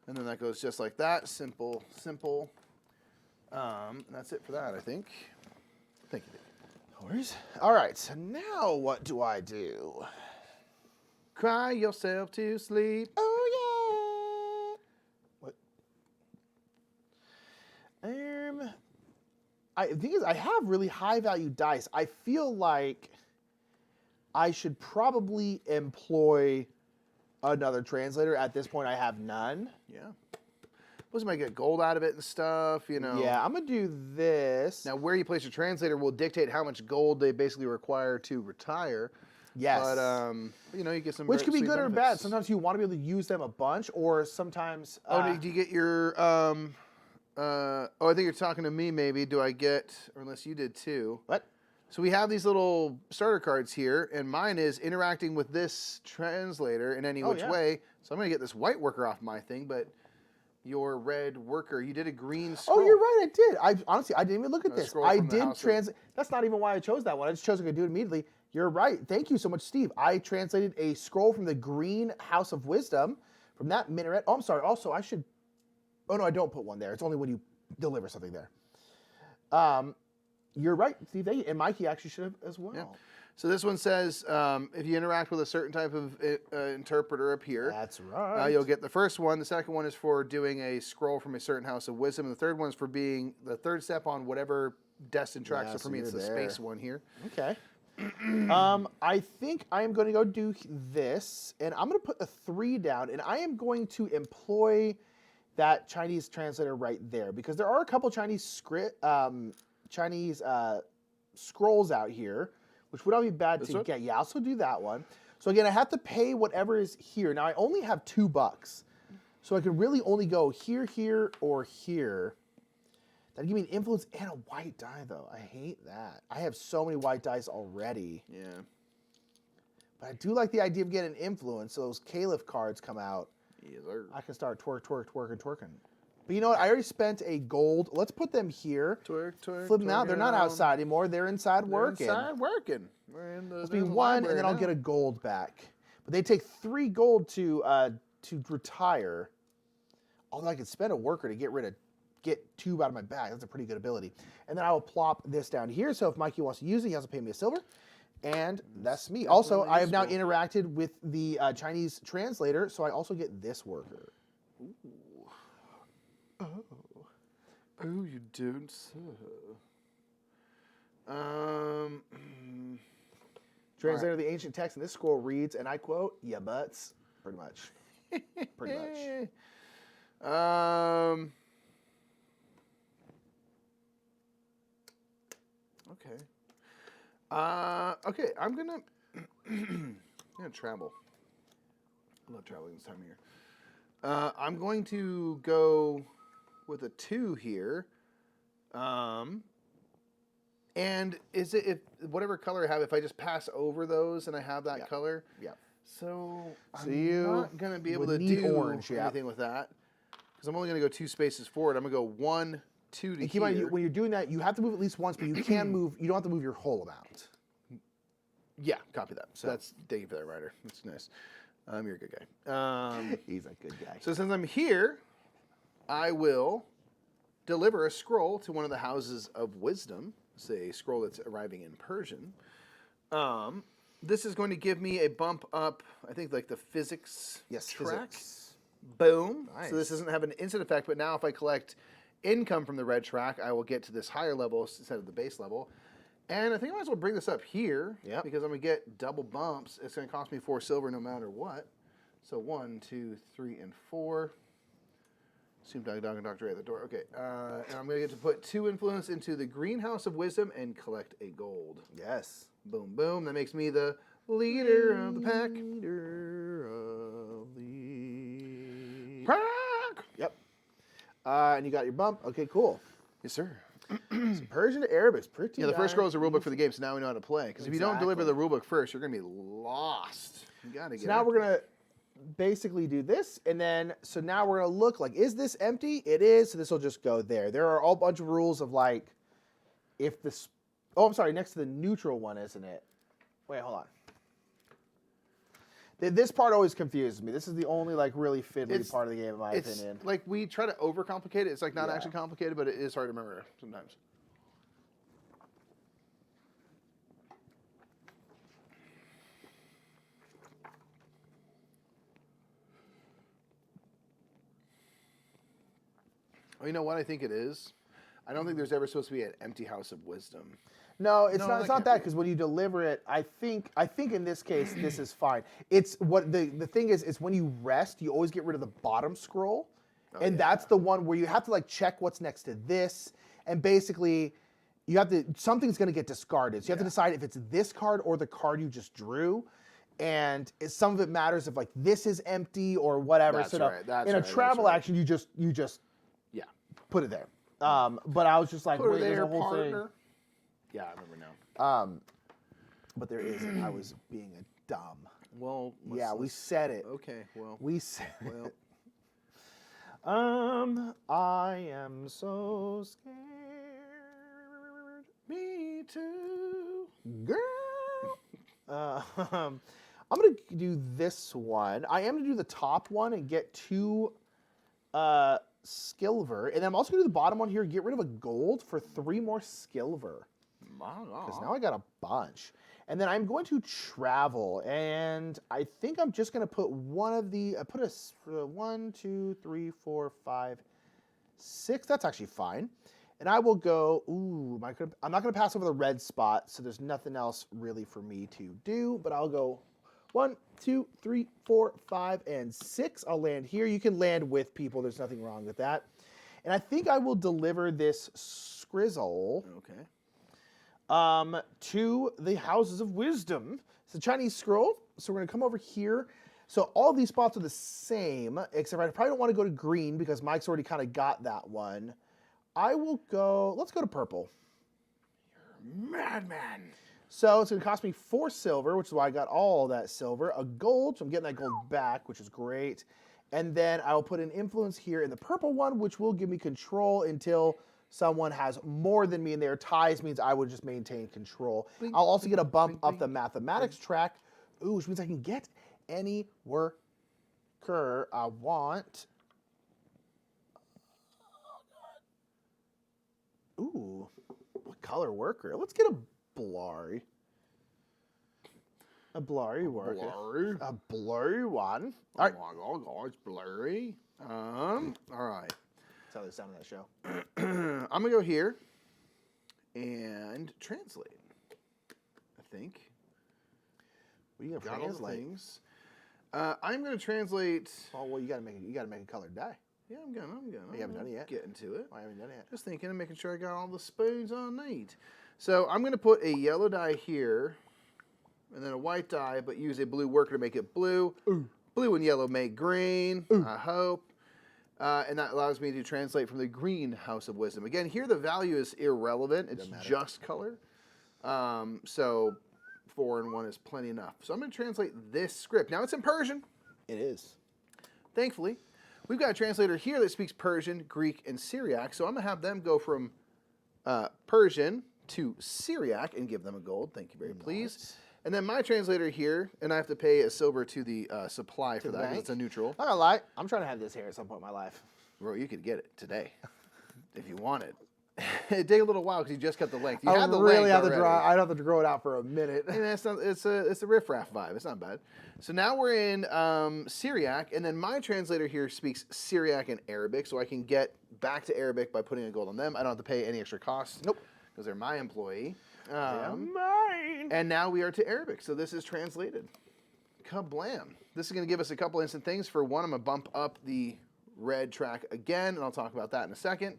And then that goes just like that. Simple. And that's it for that, I think. Thank you, Nick. No worries. All right, so now what do I do? Cry yourself to sleep. Oh, yeah. What? The thing is, I have really high value dice. I feel like I should probably employ another translator. At this point, I have none. Yeah. Plus, you might get gold out of it and stuff, Yeah, I'm going to do this. Now, where you place your translator will dictate how much gold they basically require to retire. Yes. But, you get some Which can be sweet good or benefits. bad. Sometimes you want to be able to use them a bunch, or sometimes... do you get your... I think you're talking to me, maybe. Do I get... Or unless you did, too. What? So we have these little starter cards here, and mine is interacting with this translator in any which way. So I'm going to get this white worker off my thing, but your red worker, you did a green scroll. Oh, you're right, I did. Honestly, I didn't even look at this. I did translate. That's not even why I chose that one. I just chose I could do it immediately. You're right. Thank you so much, Steve. I translated a scroll from the Green House of Wisdom from that minaret. Oh, I'm sorry. Also, I should. Oh no, I don't put one there. It's only when you deliver something there. You're right, Steve. And Mikey actually should have as well. Yeah. So this one says, if you interact with a certain type of interpreter up here, that's right. You'll get the first one. The second one is for doing a scroll from a certain house of wisdom. And the third one is for being the third step on whatever destined track. So for me, it's the space one here. Okay. I think I am going to go do this, and I'm going to put a 3 down, and I am going to employ that Chinese translator right there because there are a couple Chinese scrolls out here, which would not be bad to get. Yeah, I'll also do that one. So again, I have to pay whatever is here. Now I only have $2, so I can really only go here, here, or here. That'd give me an influence and a white die, though. I hate that. I have so many white dice already. Yeah. But I do like the idea of getting an influence, so those Caliph cards come out. Yes, sir. I can start twerking. But you know what? I already spent a gold. Let's put them here. Twerk. Flip them out. They're not outside anymore. They're inside working. We're in the Let's be 1, and then I'll get a gold back. But they take 3 gold to retire. Although I could spend a worker to get 2 out of my bag. That's a pretty good ability. And then I will plop this down here. So if Mikey wants to use it, he has to pay me a silver. And that's me. Also, I have now interacted with the Chinese translator, so I also get this worker. Ooh. Oh, you don't say. Translator of the ancient text, and this scroll reads, and I quote, "Ya butts," pretty much. Pretty much. Okay. Okay, I'm gonna travel. I'm not traveling this time of year. I'm going to go with a 2 here. And is it if whatever color I have, if I just pass over those and I have that color? Yeah. So I'm not going to be able to do orange, anything with that. Because I'm only going to go 2 spaces forward. I'm going to go 1, 2 to keep here. in mind, when you're doing that, you have to move at least once, but you can move. You don't have to move your whole amount. Yeah, copy that. So thank you for that, Ryder. That's nice. You're a good guy. He's a good guy. So since I'm here, I will deliver a scroll to one of the houses of wisdom. It's a scroll that's arriving in Persian. This is going to give me a bump up, I think, like the physics track. Physics. Boom. Nice. So this doesn't have an instant effect, but now if I collect income from the red track, I will get to this higher level instead of the base level. And I think I might as well bring this up here because I'm going to get double bumps. It's going to cost me 4 silver no matter what. So 1, 2, 3, and 4. Assume dog and doctor at the door. Okay. And I'm going to get to put 2 influence into the greenhouse of wisdom and collect a gold. Yes. Boom, boom. That makes me the leader of the pack. Leader of the pack. Yep. And you got your bump. Okay, cool. Yes, sir. So Persian to Arabic is pretty. Yeah, the first scroll is a rulebook for the game, so now we know how to play. Because if you don't deliver the rulebook first, you're going to be lost. You got to get. So now we're going to basically do this, and then so now we're going to look like, is this empty? It is. So this will just go there. There are a bunch of rules of like, if this. Oh, I'm sorry. Next to the neutral one, isn't it? Wait, hold on. This part always confuses me. This is the only like really fiddly part of the game, in my opinion. Like we try to overcomplicate it. It's like not actually complicated, but it is hard to remember sometimes. Oh, you know what I think it is? I don't think there's ever supposed to be an empty house of wisdom. No, it's not. It's not that, because when you deliver it, I think in this case this is fine. It's what the thing is when you rest, you always get rid of the bottom scroll, and that's the one where you have to like check what's next to this, and basically you have to something's going to get discarded. So you have to decide if it's this card or the card you just drew, and some of it matters if like this is empty or whatever. That's so right. In a travel action, you just put it there. But I was just like, put wait, it there, there's a whole partner. thing. Yeah, I remember now. But there isn't. I was being a dumb. Well, we said it. Okay, well. We said Well. it. I am so scared. Me too. Girl. I'm going to do this one. I am going to do the top one and get 2 Skilver. And then I'm also going to do the bottom one here and get rid of a gold for 3 more Skilver. Because now I got a bunch. And then I'm going to travel. And I think I'm just going to put one of the... I put a 1, 2, 3, 4, 5, 6. That's actually fine. And I will go... Ooh, I'm not going to pass over the red spot, so there's nothing else really for me to do. But I'll go 1, 2, 3, 4, 5, and 6. I'll land here. You can land with people. There's nothing wrong with that. And I think I will deliver this Skrizzle... Okay. To the Houses of Wisdom. It's a Chinese scroll, so we're going to come over here. So all these spots are the same, except I probably don't want to go to green because Mike's already kind of got that one. I will go, let's go to purple. You're a madman. So it's going to cost me 4 silver, which is why I got all that silver. A gold, so I'm getting that gold back, which is great. And then I'll put an influence here in the purple one, which will give me control until... someone has more than me in there. Ties means I would just maintain control. Bing, I'll also get a bump bing, up the mathematics track. Ooh, which means I can get any worker I want. Ooh, what color worker? Let's get a blurry. A blurry worker. Blurry. A blurry one. Oh my God, it's blurry. All right. That's how they sound in that show. I'm going to go here and translate, I think. What are you going to Got translate? all the things. I'm going to translate... Oh, well, you got to make a colored die. Yeah, I'm gonna. You haven't done it yet? Getting to it. I haven't done it yet. Just thinking and making sure I got all the spoons I need. So I'm going to put a yellow die here and then a white die, but use a blue worker to make it blue. Ooh. Blue and yellow make green, Ooh. I hope. And that allows me to translate from the green House of Wisdom. Again, here the value is irrelevant. It's just color. So 4 and 1 is plenty enough. So I'm going to translate this script. Now it's in Persian. It is. Thankfully, we've got a translator here that speaks Persian, Greek, and Syriac. So I'm going to have them go from Persian to Syriac and give them a gold. Thank you very please. And then my translator here, and I have to pay a silver to the supply for that because it's a neutral. Not gonna lie, I'm trying to have this hair at some point in my life. Bro, you could get it today if you wanted. It'd take a little while because you just cut the length. You had the length already. I'd have to grow it out for a minute. And it's a riff-raff vibe. It's not bad. So now we're in Syriac, and then my translator here speaks Syriac and Arabic, so I can get back to Arabic by putting a gold on them. I don't have to pay any extra costs. Nope. Because they're my employee. Mine. And now we are to Arabic, so this is translated. Kablam. This is going to give us a couple instant things. For one, I'm going to bump up the red track again, and I'll talk about that in a second.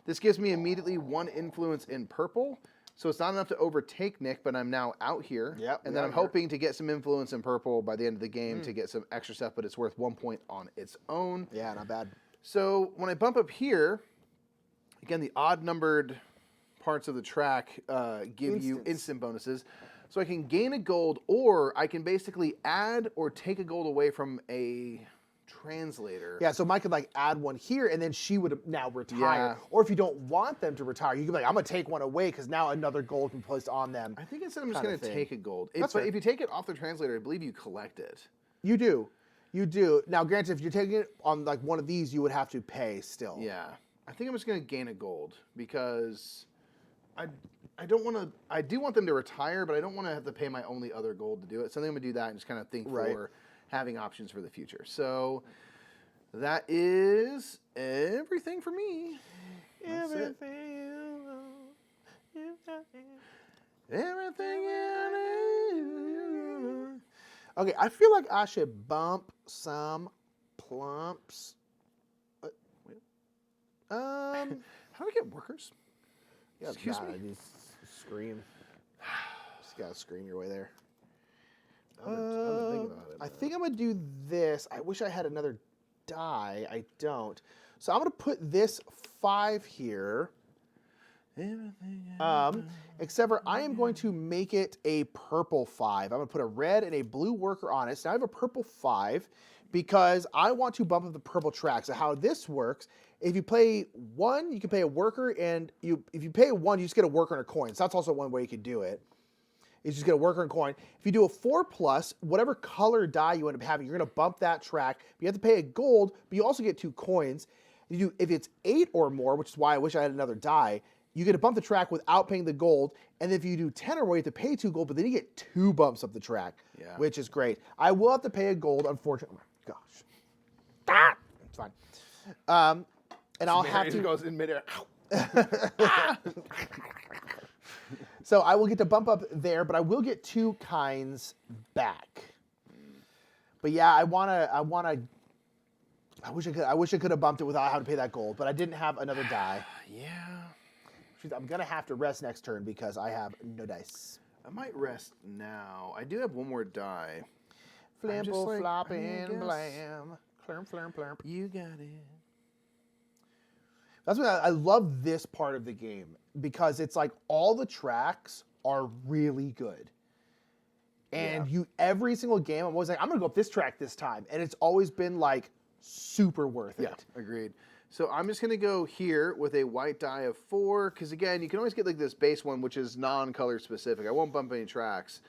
This gives me immediately 1 influence in purple, so it's not enough to overtake Nick, but I'm now out here. Yep, and then I'm hoping to get some influence in purple by the end of the game to get some extra stuff, but it's worth 1 point on its own. Yeah, not bad. So when I bump up here, again, the odd-numbered parts of the track give you instant bonuses. So I can gain a gold, or I can basically add or take a gold away from a translator. Yeah, so Mike could like add one here, and then she would now retire. Yeah. Or if you don't want them to retire, you could be like, I'm going to take one away because now another gold can be placed on them. I think instead I'm just going to take a gold. That's But if you take it off the translator, I believe you collect it. You do. You do. Now, granted, if you're taking it on like one of these, you would have to pay still. Yeah. I think I'm just going to gain a gold because I don't want to. I do want them to retire, but I don't want to have to pay my only other gold to do it. So I think I'm going to do that and just kind of think for having options for the future. So that is everything for me. Everything you need. Okay, I feel like I should bump some plumps. How do I get workers? Yeah, Excuse me? You scream. Just gotta scream your way there. I think I'm gonna do this. I wish I had another die. I don't. So I'm gonna put this 5 here. Except for I am going to make it a purple 5. I'm going to put a red and a blue worker on it. So now I have a purple 5 because I want to bump up the purple track. So how this works, if you play 1, you can pay a worker, and if you pay 1, you just get a worker and a coin. So that's also one way you could do it. Is just get a worker and coin. If you do a 4+, whatever color die you end up having, you're going to bump that track. But you have to pay a gold, but you also get 2 coins. If it's 8 or more, which is why I wish I had another die, you get to bump the track without paying the gold. And if you do 10 or more, you have to pay 2 gold, but then you get 2 bumps up the track, which is great. I will have to pay a gold, unfortunately. Oh my gosh. It's fine. And I'll have to goes in midair. So I will get to bump up there, but I will get 2 kinds back. But yeah, I wish I could have bumped it without having to pay that gold, but I didn't have another die. Yeah. I'm gonna have to rest next turn because I have no dice. I might rest now. I do have one more die. Flample, flopping, blam. Flurm, flurm, flurm. You got it. That's what I love this part of the game because it's like all the tracks are really good. And every single game, I'm always like, I'm going to go up this track this time. And it's always been like super worth it. Yeah, agreed. So I'm just going to go here with a white die of 4. Because again, you can always get like this base one, which is non-color specific. I won't bump any tracks.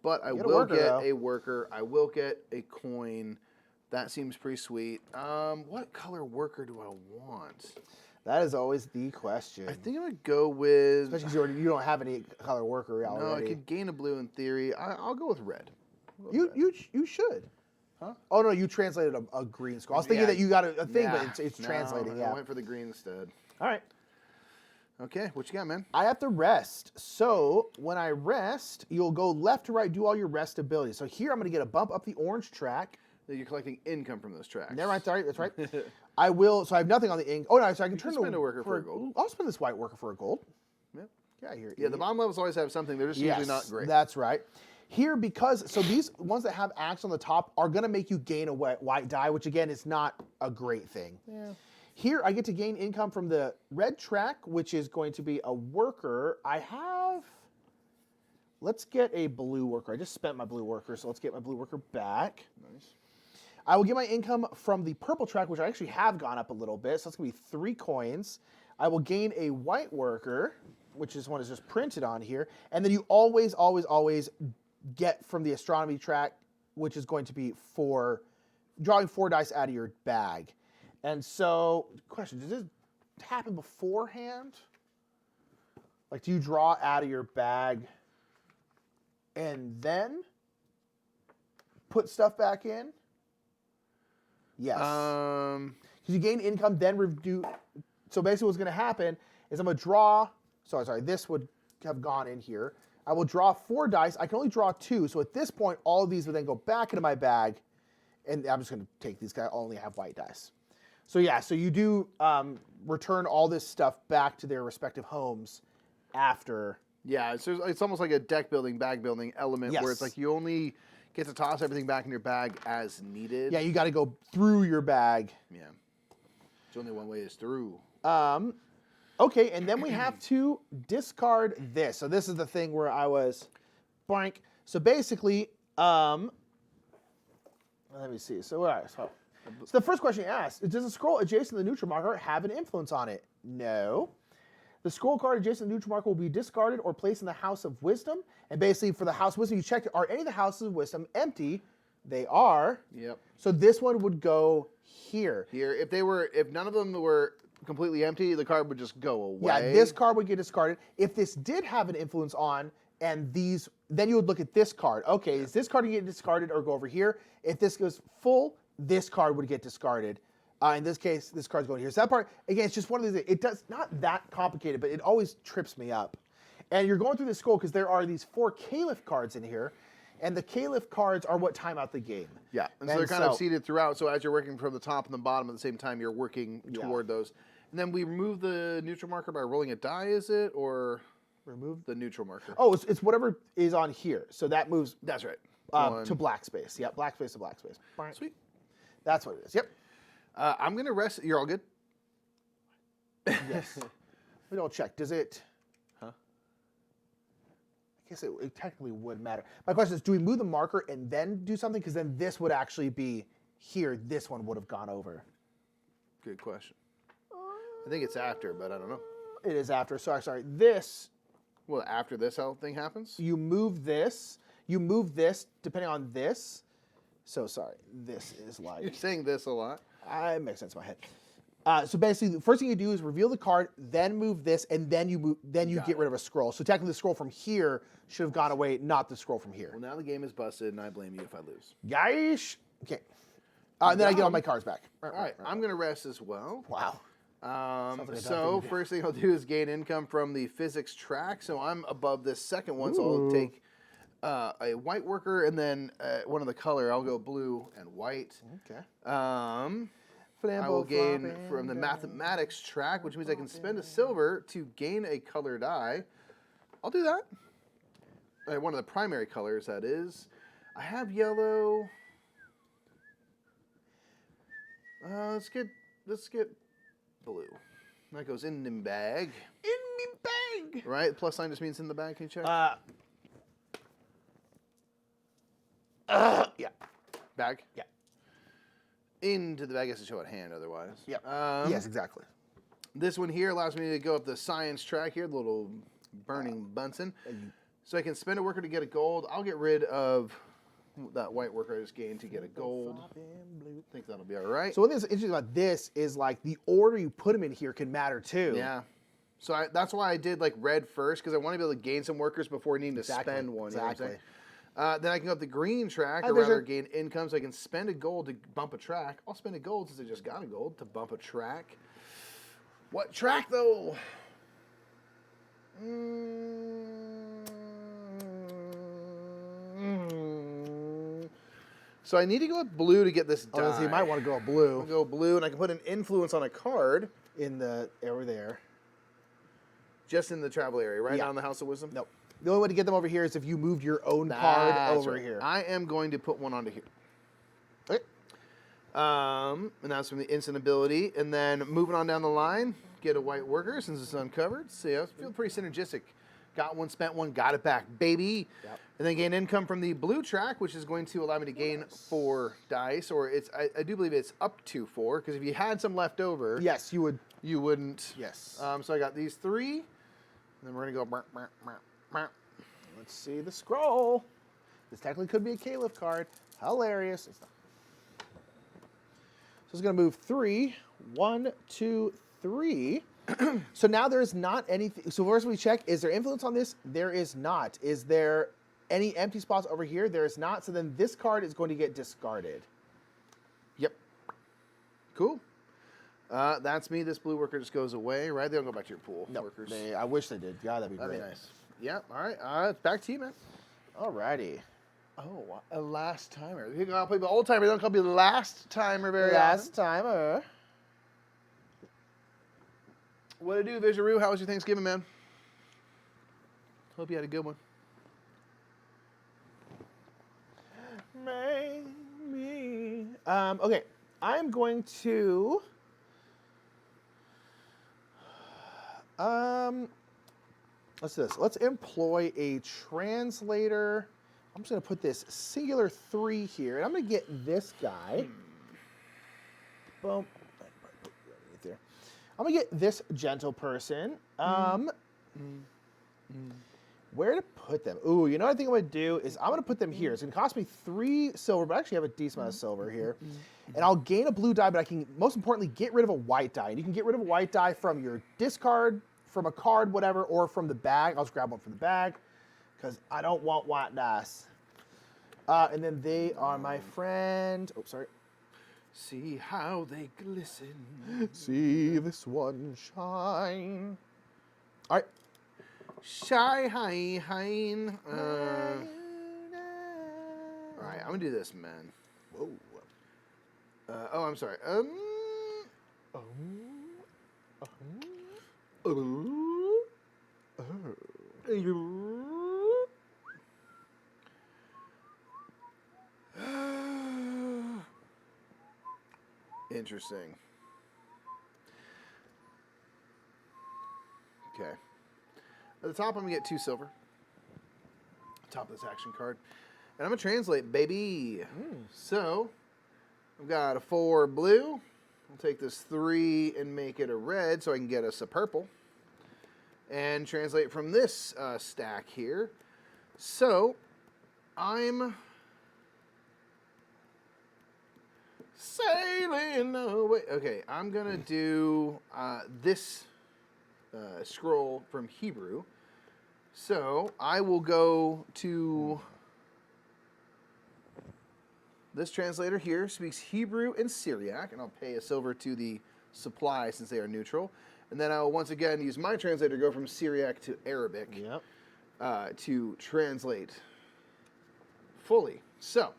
But I will get a worker. I will get a coin. That seems pretty sweet. What color worker do I want? That is always the question. I think I'm going to go with... Especially because you don't have any color worker already. No, I could gain a blue in theory. I'll go with red. You should. Huh? Oh, no, you translated a green scroll. I was thinking that you got a thing, but it's translating. I went for the green instead. All right. Okay, what you got, man? I have to rest. So when I rest, you'll go left to right, do all your rest abilities. So here I'm going to get a bump up the orange track. You're collecting income from those tracks. Never mind, sorry, that's right. I will, so I have nothing on the ink. Oh, no, so I can turn spend a worker for a gold. I'll spend this white worker for a gold. Yeah. Yeah, here. Yeah, the bottom levels always have something. They're just usually not great. That's right. Here, so these ones that have axe on the top are going to make you gain a white die, which again is not a great thing. Yeah. Here, I get to gain income from the red track, which is going to be a worker. Let's get a blue worker. I just spent my blue worker, so let's get my blue worker back. Nice. I will get my income from the purple track, which I actually have gone up a little bit, so that's going to be 3 coins. I will gain a white worker, which is one is just printed on here, and then you always, always, always get from the astronomy track, which is going to be drawing 4 dice out of your bag. And so, question, does this happen beforehand? Like, do you draw out of your bag and then put stuff back in? Yes. Because you gain income, then redo. So basically what's going to happen is I'm going to draw, sorry, this would have gone in here. I will draw 4 dice. I can only draw 2. So at this point, all of these will then go back into my bag. And I'm just going to take these guys. I only have white dice. So yeah, so you do return all this stuff back to their respective homes after. Yeah, it's almost like a deck building, bag building element where it's like you only get to toss everything back in your bag as needed. Yeah, you got to go through your bag. Yeah. It's only one way is through. Okay, and then we have to discard this. So this is the thing where I was blank. So basically, let me see. So, all right, so the first question you asked, does a scroll adjacent to the neutral marker have an influence on it? No. The scroll card adjacent to the neutral marker will be discarded or placed in the House of Wisdom. And basically, for the House of Wisdom, you check, are any of the Houses of Wisdom empty? They are. Yep. So this one would go here. Here, if none of them were completely empty, the card would just go away. Yeah, this card would get discarded. If this did have an influence on, and these, then you would look at this card. Okay, is this card going to get discarded or go over here? If this goes full, this card would get discarded. In this case, this card's going here. So that part, again, it's just one of these, not that complicated, but it always trips me up. And you're going through this scroll because there are these 4 Caliph cards in here, and the Caliph cards are what time out the game. Yeah, and so they're kind of seated throughout, so as you're working from the top and the bottom at the same time, you're working toward those. And then we remove the neutral marker by rolling a die, is it? Or remove the neutral marker? Oh, it's whatever is on here. So that moves. That's right. To black space. Yep, black space to black space. Sweet. That's what it is. Yep. I'm going to rest. You're all good? Yes. We don't check. Does it? I guess it technically would matter. My question is, do we move the marker and then do something? Because then this would actually be here. This one would have gone over. Good question. I think it's after, but I don't know. It is after. Sorry. This. Well, after this whole thing happens? You move this. You move this depending on this. So sorry. This is like. You're saying this a lot. It makes sense in my head. So basically, the first thing you do is reveal the card, then move this, and then you get rid of a scroll. So technically, the scroll from here should have gone away, not the scroll from here. Well, now the game is busted, and I blame you if I lose. Yeesh. Okay. And then I get all my cards back. All right, I'm going to rest as well. Wow. So first thing I'll do is gain income from the physics track. So I'm above this second one, so I'll take a white worker, and then one of the color. I'll go blue and white. Okay. I will gain from the mathematics track, which means I can spend a silver to gain a color die. I'll do that. One of the primary colors, that is. I have yellow. Let's get blue. That goes in the bag. In me bag. Right? Plus sign just means in the bag. Can you check? Yeah. Bag? Yeah. Into the bag. I guess to show it hand otherwise. Yep. Yes, exactly. This one here allows me to go up the science track here, the little burning Bunsen. So I can spend a worker to get a gold. I'll get rid of that white worker I just gained to get a gold. I think that'll be all right. So one thing that's interesting about this is like the order you put them in here can matter too. Yeah. So that's why I did like red first, because I want to be able to gain some workers before needing to spend one. Exactly. You know then I can go up the green track, or rather gain income, so I can spend a gold to bump a track. I'll spend a gold since I just got a gold to bump a track. What track though? So I need to go with blue to get this die. So you might want to go with blue. I'll go blue, and I can put an influence on a card. In the over there. Just in the travel area, right? Yeah. Not in the House of Wisdom? Nope. The only way to get them over here is if you moved your own card over here. I am going to put one onto here. Okay. And that's from the instant ability. And then moving on down the line, get a white worker since it's uncovered. So yeah, I feel pretty synergistic. Got one, spent one, got it back, baby. Yep. And then gain income from the blue track, which is going to allow me to gain 4 dice, or I do believe it's up to 4, because if you had some left over, yes, you would. You wouldn't. Yes. So I got these 3, and then we're gonna go. Let's see the scroll. This technically could be a Caliph card. Hilarious. It's not. So it's gonna move 3. 1, 2, 3. So now there's not anything. So first we check, is there influence on this? There is not. Is there any empty spots over here? There is not. So then this card is going to get discarded. Yep. Cool. That's me. This blue worker just goes away, right? They don't go back to your pool. No, workers. I wish they did. God, that'd be great. That'd be nice. Yep. All right. Back to you, man. Alrighty. Oh, a last timer. You can play the old timer. They don't call me the last timer very last often. timer. What to do, Vijaroo? How was your Thanksgiving, man? Hope you had a good one. Maybe. Okay, I'm going to. Let's do this. Let's employ a translator. I'm just going to put this singular 3 here, and I'm going to get this guy. Boom. There. I'm going to get this gentle person. Where to put them? Ooh, you know what I think I'm going to do is I'm going to put them here. It's going to cost me 3 silver, but I actually have a decent amount of silver here. And I'll gain a blue die, but I can, most importantly, get rid of a white die. And you can get rid of a white die from your discard, from a card, whatever, or from the bag. I'll just grab one from the bag because I don't want white dice. And then they are my friend. Oh, sorry. See how they glisten. See this one shine. All right. Shy hein. All right, I'm gonna do this, man. Whoa. I'm sorry. Interesting. Okay. At the top, I'm going to get 2 silver. top of this action card. And I'm going to translate, baby. So, I've got a 4 blue. I'll take this 3 and make it a red so I can get us a purple. And translate from this stack here. So, I'm sailing away. Okay, I'm going to do this scroll from Hebrew. So, I will go to... This translator here speaks Hebrew and Syriac, and I'll pay a silver to the supply since they are neutral. And then I'll once again use my translator to go from Syriac to Arabic to translate fully. So,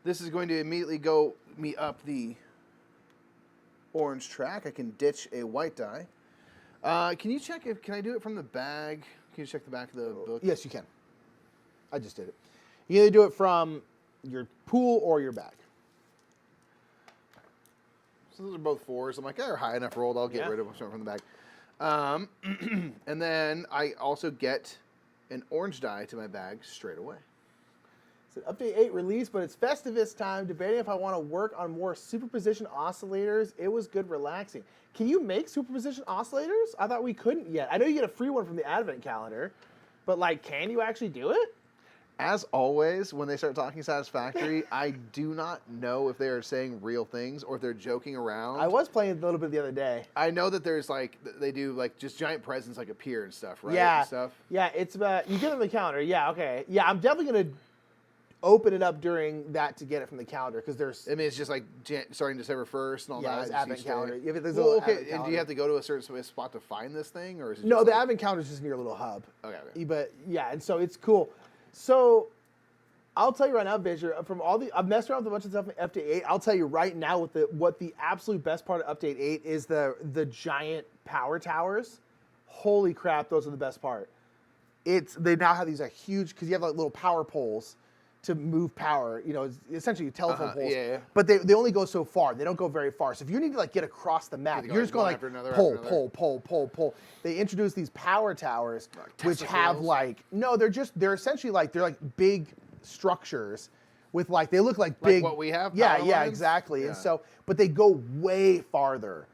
this is going to immediately go me up the orange track. I can ditch a white die. Can you check can I do it from the bag? Can you check the back of the book? Yes, you can. I just did it. You either do it from your pool or your bag. So those are both 4s. I'm like, they're high enough rolled. I'll get rid of them from the bag. And then I also get an orange die to my bag straight away. It's an Update 8 release, but it's Festivus time. Debating if I want to work on more superposition oscillators. It was good relaxing. Can you make superposition oscillators? I thought we couldn't yet. I know you get a free one from the Advent calendar, but like, can you actually do it? As always, when they start talking Satisfactory, I do not know if they are saying real things or if they're joking around. I was playing a little bit the other day. I know that there's like, they do like just giant presents like appear and stuff, right? Yeah. And stuff. Yeah, it's about, you get them the calendar. Yeah, okay. Yeah, I'm definitely going to open it up during that to get it from the calendar because there's... I mean, it's just like starting December 1st and all that. Yeah, it's Advent calendar. Yeah, there's well, okay, Advent and do you have to go to a certain spot to find this thing? Or is it no, just the like... Advent calendar is just near a little hub. Okay. But yeah, and so it's cool. So... I'll tell you right now, Vision, from all the I've messed around with a bunch of stuff in Update 8. I'll tell you right now what the absolute best part of Update 8 is the giant power towers. Holy crap, those are the best part. They now have these huge because you have like little power poles to move power. You know, it's essentially telephone poles. Yeah. But they only go so far. They don't go very far. So if you need to like get across the map, you're just going like pull. They introduce these power towers, which have like they're essentially like big structures with like they look like big what we have. Yeah, exactly. Yeah. And so, but they go way farther.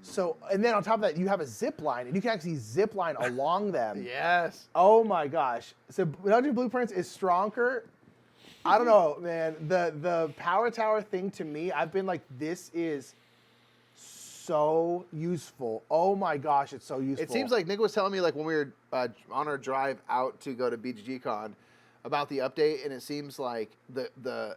So, and then on top of that, you have a zip line, and you can actually zip line along them. Yes. Oh my gosh. So, Dungeon Blueprints is stronger. I don't know, man. The power tower thing to me, I've been like, this is so useful. Oh my gosh, it's so useful. It seems like Nick was telling me like when we were on our drive out to go to BGG-Con about the update, and it seems like the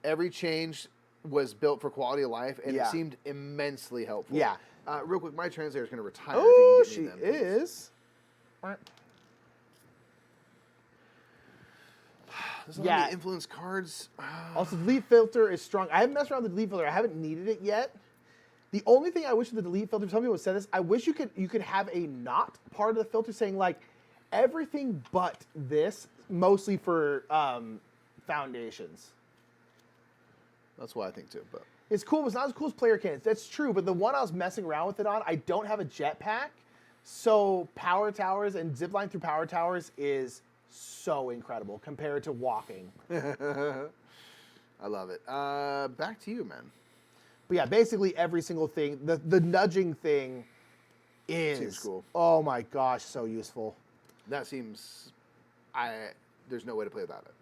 every change was built for quality of life, and it seemed immensely helpful. Yeah. Real quick, my translator is going to retire. Oh, if you can she get me them, is. There's a lot of influence cards. Also, the delete filter is strong. I haven't messed around with the delete filter. I haven't needed it yet. The only thing I wish with the delete filter, some people said this, I wish you could have a not part of the filter saying like everything but this, mostly for foundations. That's what I think too. But it's cool. It's not as cool as player cannons. That's true. But the one I was messing around with it on, I don't have a jetpack, so power towers and zipline through power towers is so incredible compared to walking. I love it. Back to you, man. But yeah, basically every single thing, the nudging thing seems cool. Oh my gosh, so useful. That seems, there's no way to play without it.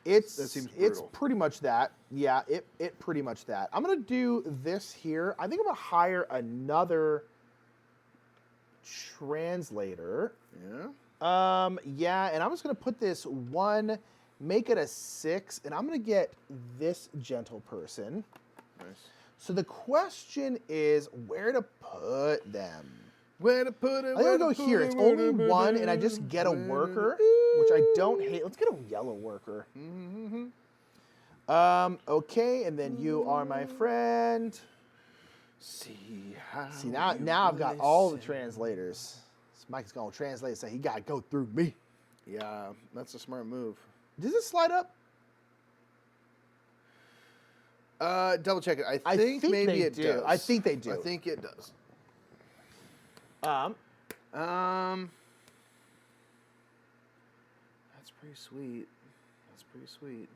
That seems brutal. It's pretty much that. Yeah, it pretty much that. I'm gonna do this here. I think I'm gonna hire another translator. Yeah. Yeah, and I'm just gonna put this one, make it a 6, and I'm gonna get this gentle person. Nice. So the question is where to put them. Where to put it? I'm gonna go here. It's only one, and I just get a worker, which I don't hate. Let's get a yellow worker. Okay, and then you are my friend. See now I've got all the translators. This Mike's gonna translate, so he gotta go through me. Yeah, that's a smart move. Does it slide up? Double check it. I think maybe it does. I think they do. I think it does. That's That's pretty sweet. That's pretty sweet.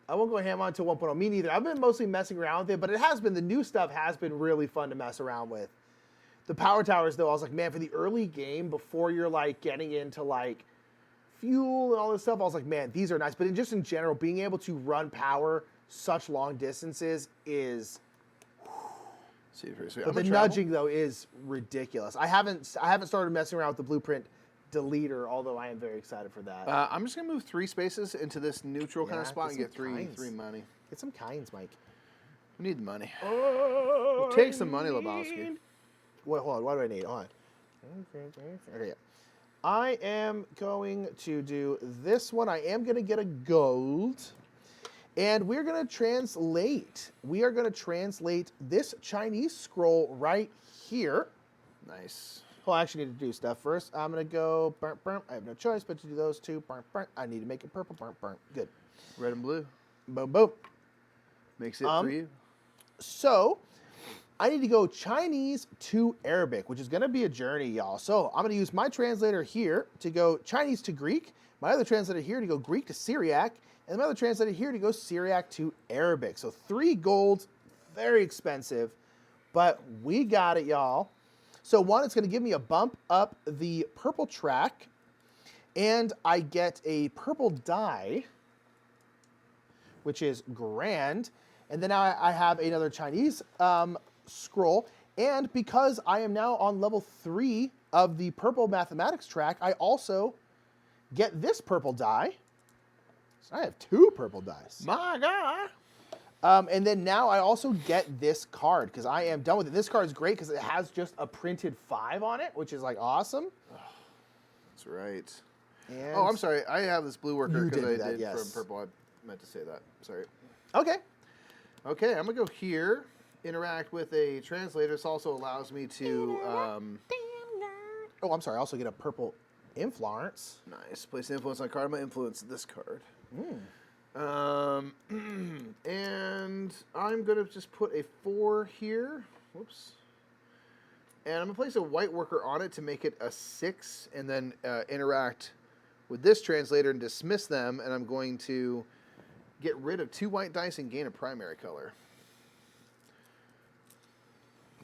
I won't go ham on to 1.0. Me neither. I've been mostly messing around with it, but it has been, the new stuff has been really fun to mess around with. The power towers, though, I was like, man, for the early game, before you're like getting into like fuel and all this stuff, I was like, man, these are nice. But just in general, being able to run power such long distances is. But the nudging though is ridiculous. I haven't started messing around with the blueprint deleter, although I am very excited for that. I'm just gonna move 3 spaces into this neutral kind of spot and get three money. Get some kinds, Mike. We need the money. We'll take some money, Lebowski. Wait, hold on. What do I need? Hold on. Okay, yeah. I am going to do this one. I am going to get a gold. And we're going to translate. We are going to translate this Chinese scroll right here. Nice. Well, I actually need to do stuff first. I'm going to go, burnt. I have no choice but to do those two. Burnt. I need to make it purple, burnt. Good. Red and blue. Boom. Makes it for you. So, I need to go Chinese to Arabic, which is going to be a journey, y'all. So, I'm going to use my translator here to go Chinese to Greek, my other translator here to go Greek to Syriac, and my other translator here to go Syriac to Arabic. So, 3 gold, very expensive, but we got it, y'all. So, one, it's going to give me a bump up the purple track, and I get a purple die, which is grand. And then now I have another Chinese scroll. And because I am now on level 3 of the purple mathematics track, I also get this purple die. So I have 2 purple dice. My God. And then now I also get this card because I am done with it. This card is great because it has just a printed 5 on it, which is like awesome. That's right. And I'm sorry. I have this blue worker because I did yes. from purple. I meant to say that. Sorry. Okay. Okay, I'm going to go here, interact with a translator. This also allows me to... Oh, I'm sorry. I also get a purple influence. Nice. Place influence on card. I'm going to influence this card. And I'm going to just put a 4 here. Whoops. And I'm going to place a white worker on it to make it a 6, and then interact with this translator and dismiss them, and I'm going to get rid of 2 white dice and gain a primary color.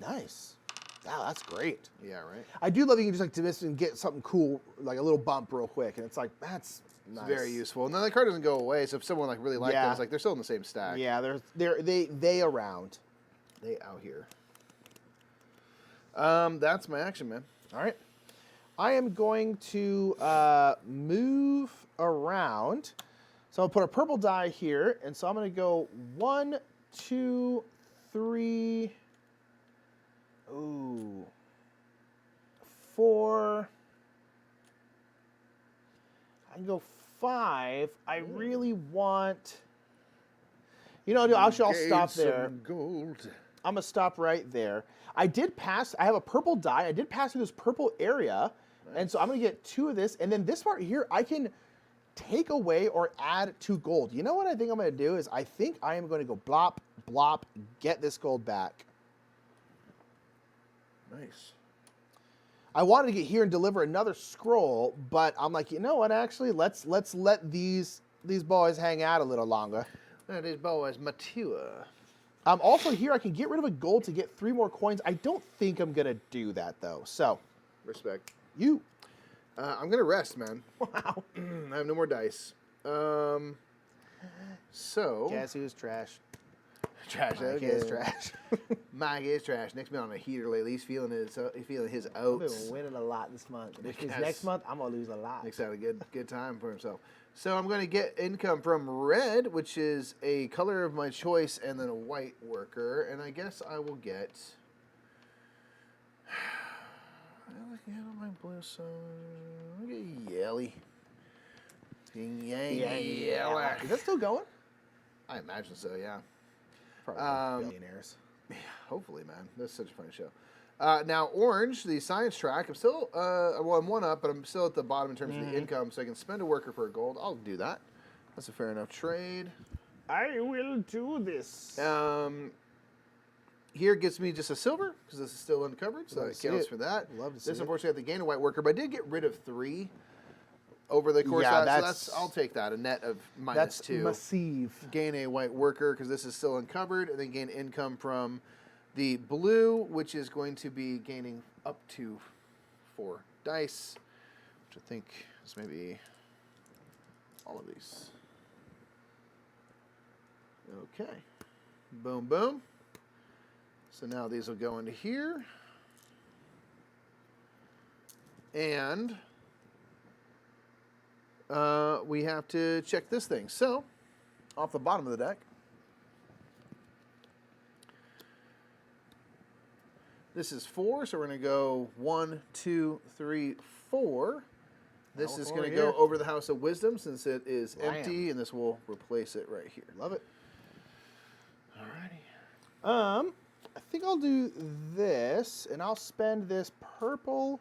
Nice. Wow, that's great. Yeah, right? I do love you can just like dismiss and get something cool, like a little bump real quick, and it's like, that's nice. It's very useful. And then the card doesn't go away, so if someone like really liked it, it's like they're still in the same stack. Yeah, they around. They out here. That's my action, man. All right. I am going to move around. So I'll put a purple die here, and so I'm going to go 1, 2, 3, 4. I can go 5. I really want. You know, I'll stop there. Gold. I'm going to stop right there. I have a purple die. I did pass through this purple area. Nice. And so I'm going to get 2 of this. And then this part here, I can take away or add 2 gold. You know what I think I'm going to do is I think I am going to go blop, blop, get this gold back. Nice. I wanted to get here and deliver another scroll, but I'm like, you know what, actually, let's let these boys hang out a little longer. These boys mature. Also here, I can get rid of a gold to get 3 more coins. I don't think I'm going to do that, though. So. Respect. You. I'm going to rest, man. Wow. I have no more dice. So. Guess who's trash? Trash. Mike is trash. Mike is trash. Nick's been on a heater lately. He's feeling his oats. I've been winning a lot this month. Which means next month, I'm going to lose a lot. Nick's had a good time for himself. So I'm going to get income from red, which is a color of my choice, and then a white worker. And I guess I will get... my blue, so I'll get yelly. Yeah. Is that still going? I imagine so, yeah. Probably billionaires. Yeah, hopefully, man. That's such a funny show. Now, orange, the science track, I'm still, I'm 1 up, but I'm still at the bottom in terms of the income, so I can spend a worker for a gold. I'll do that. That's a fair enough trade. I will do this. Here gets me just a silver because this is still uncovered, so that counts for that. Love to see this, unfortunately, I have to gain a white worker, but I did get rid of 3 over the course of that. So I'll take that. A net of -2. That's massive. Gain a white worker because this is still uncovered, and then gain income from the blue, which is going to be gaining up to 4 dice, which I think is maybe all of these. Okay. Boom, boom. So now these will go into here. And we have to check this thing. So, off the bottom of the deck, this is 4, so we're going to go 1, 2, 3, 4. This is going to go over the House of Wisdom since it is empty, and this will replace it right here. Love it. Alrighty. I think I'll do this, and I'll spend this purple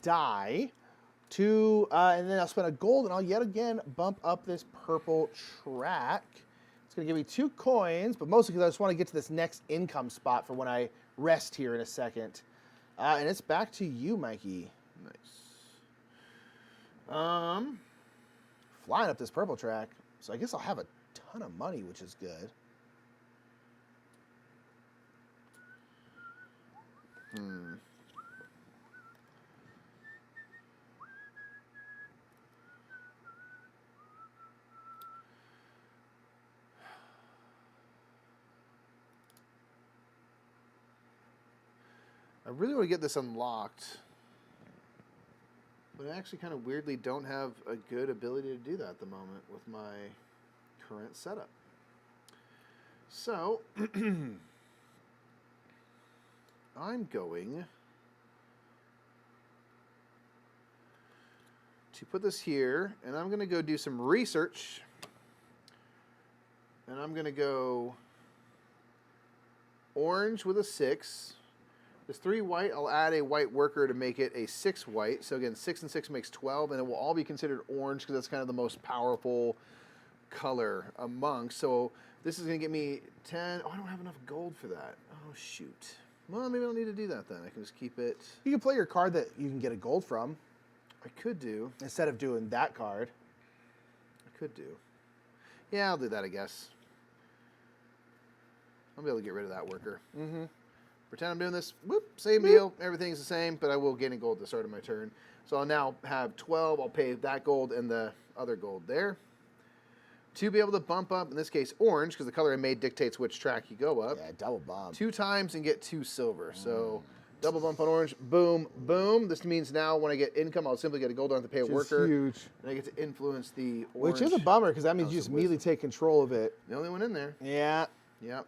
die to, and then I'll spend a gold, and I'll yet again bump up this purple track. It's going to give me 2 coins, but mostly because I just want to get to this next income spot for when I rest here in a second. And it's back to you, Mikey. Nice. Flying up this purple track, so I guess I'll have a ton of money, which is good. I really want to get this unlocked, but I actually kind of weirdly don't have a good ability to do that at the moment with my current setup. So, I'm going to put this here, and I'm going to go do some research, and I'm going to go orange with a 6. This 3 white, I'll add a white worker to make it a 6 white. So again, 6 and 6 makes 12, and it will all be considered orange because that's kind of the most powerful color among. So this is going to get me 10. Oh, I don't have enough gold for that. Oh, shoot. Well, maybe I don't need to do that then. I can just keep it. You can play your card that you can get a gold from. I could do. Instead of doing that card. I could do. Yeah, I'll do that, I guess. I'll be able to get rid of that worker. Mm-hmm. Pretend I'm doing this. Whoop, same deal. Everything's the same, but I will gain a gold at the start of my turn. So I'll now have 12. I'll pay that gold and the other gold there. To be able to bump up, in this case, orange, because the color I made dictates which track you go up. Yeah, double bump. 2 times and get 2 silver. So double bump on orange. Boom, boom. This means now when I get income, I'll simply get a gold on to pay a worker. Huge. And I get to influence the orange. Which is a bummer, because that means you just immediately take control of it. The only one in there. Yeah. Yep.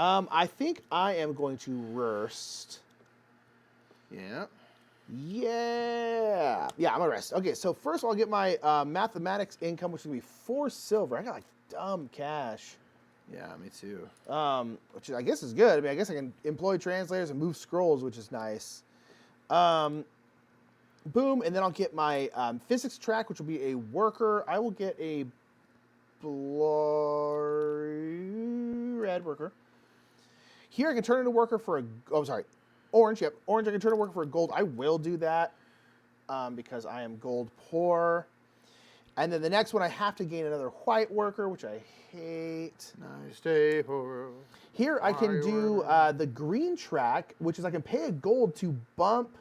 I think I am going to rest. Yeah. Yeah. Yeah, I'm going to rest. Okay, so first of all, I'll get my mathematics income, which is going to be 4 silver. I got like dumb cash. Yeah, me too. Which I guess is good. I mean, I guess I can employ translators and move scrolls, which is nice. Boom, and then I'll get my physics track, which will be a worker. I will get a red worker. Here I can turn into a worker for orange. Yep, orange. I can turn a worker for a gold. I will do that because I am gold poor. And then the next one, I have to gain another white worker, which I hate. Nice day for here I can do the green track, which is I can pay a gold to bump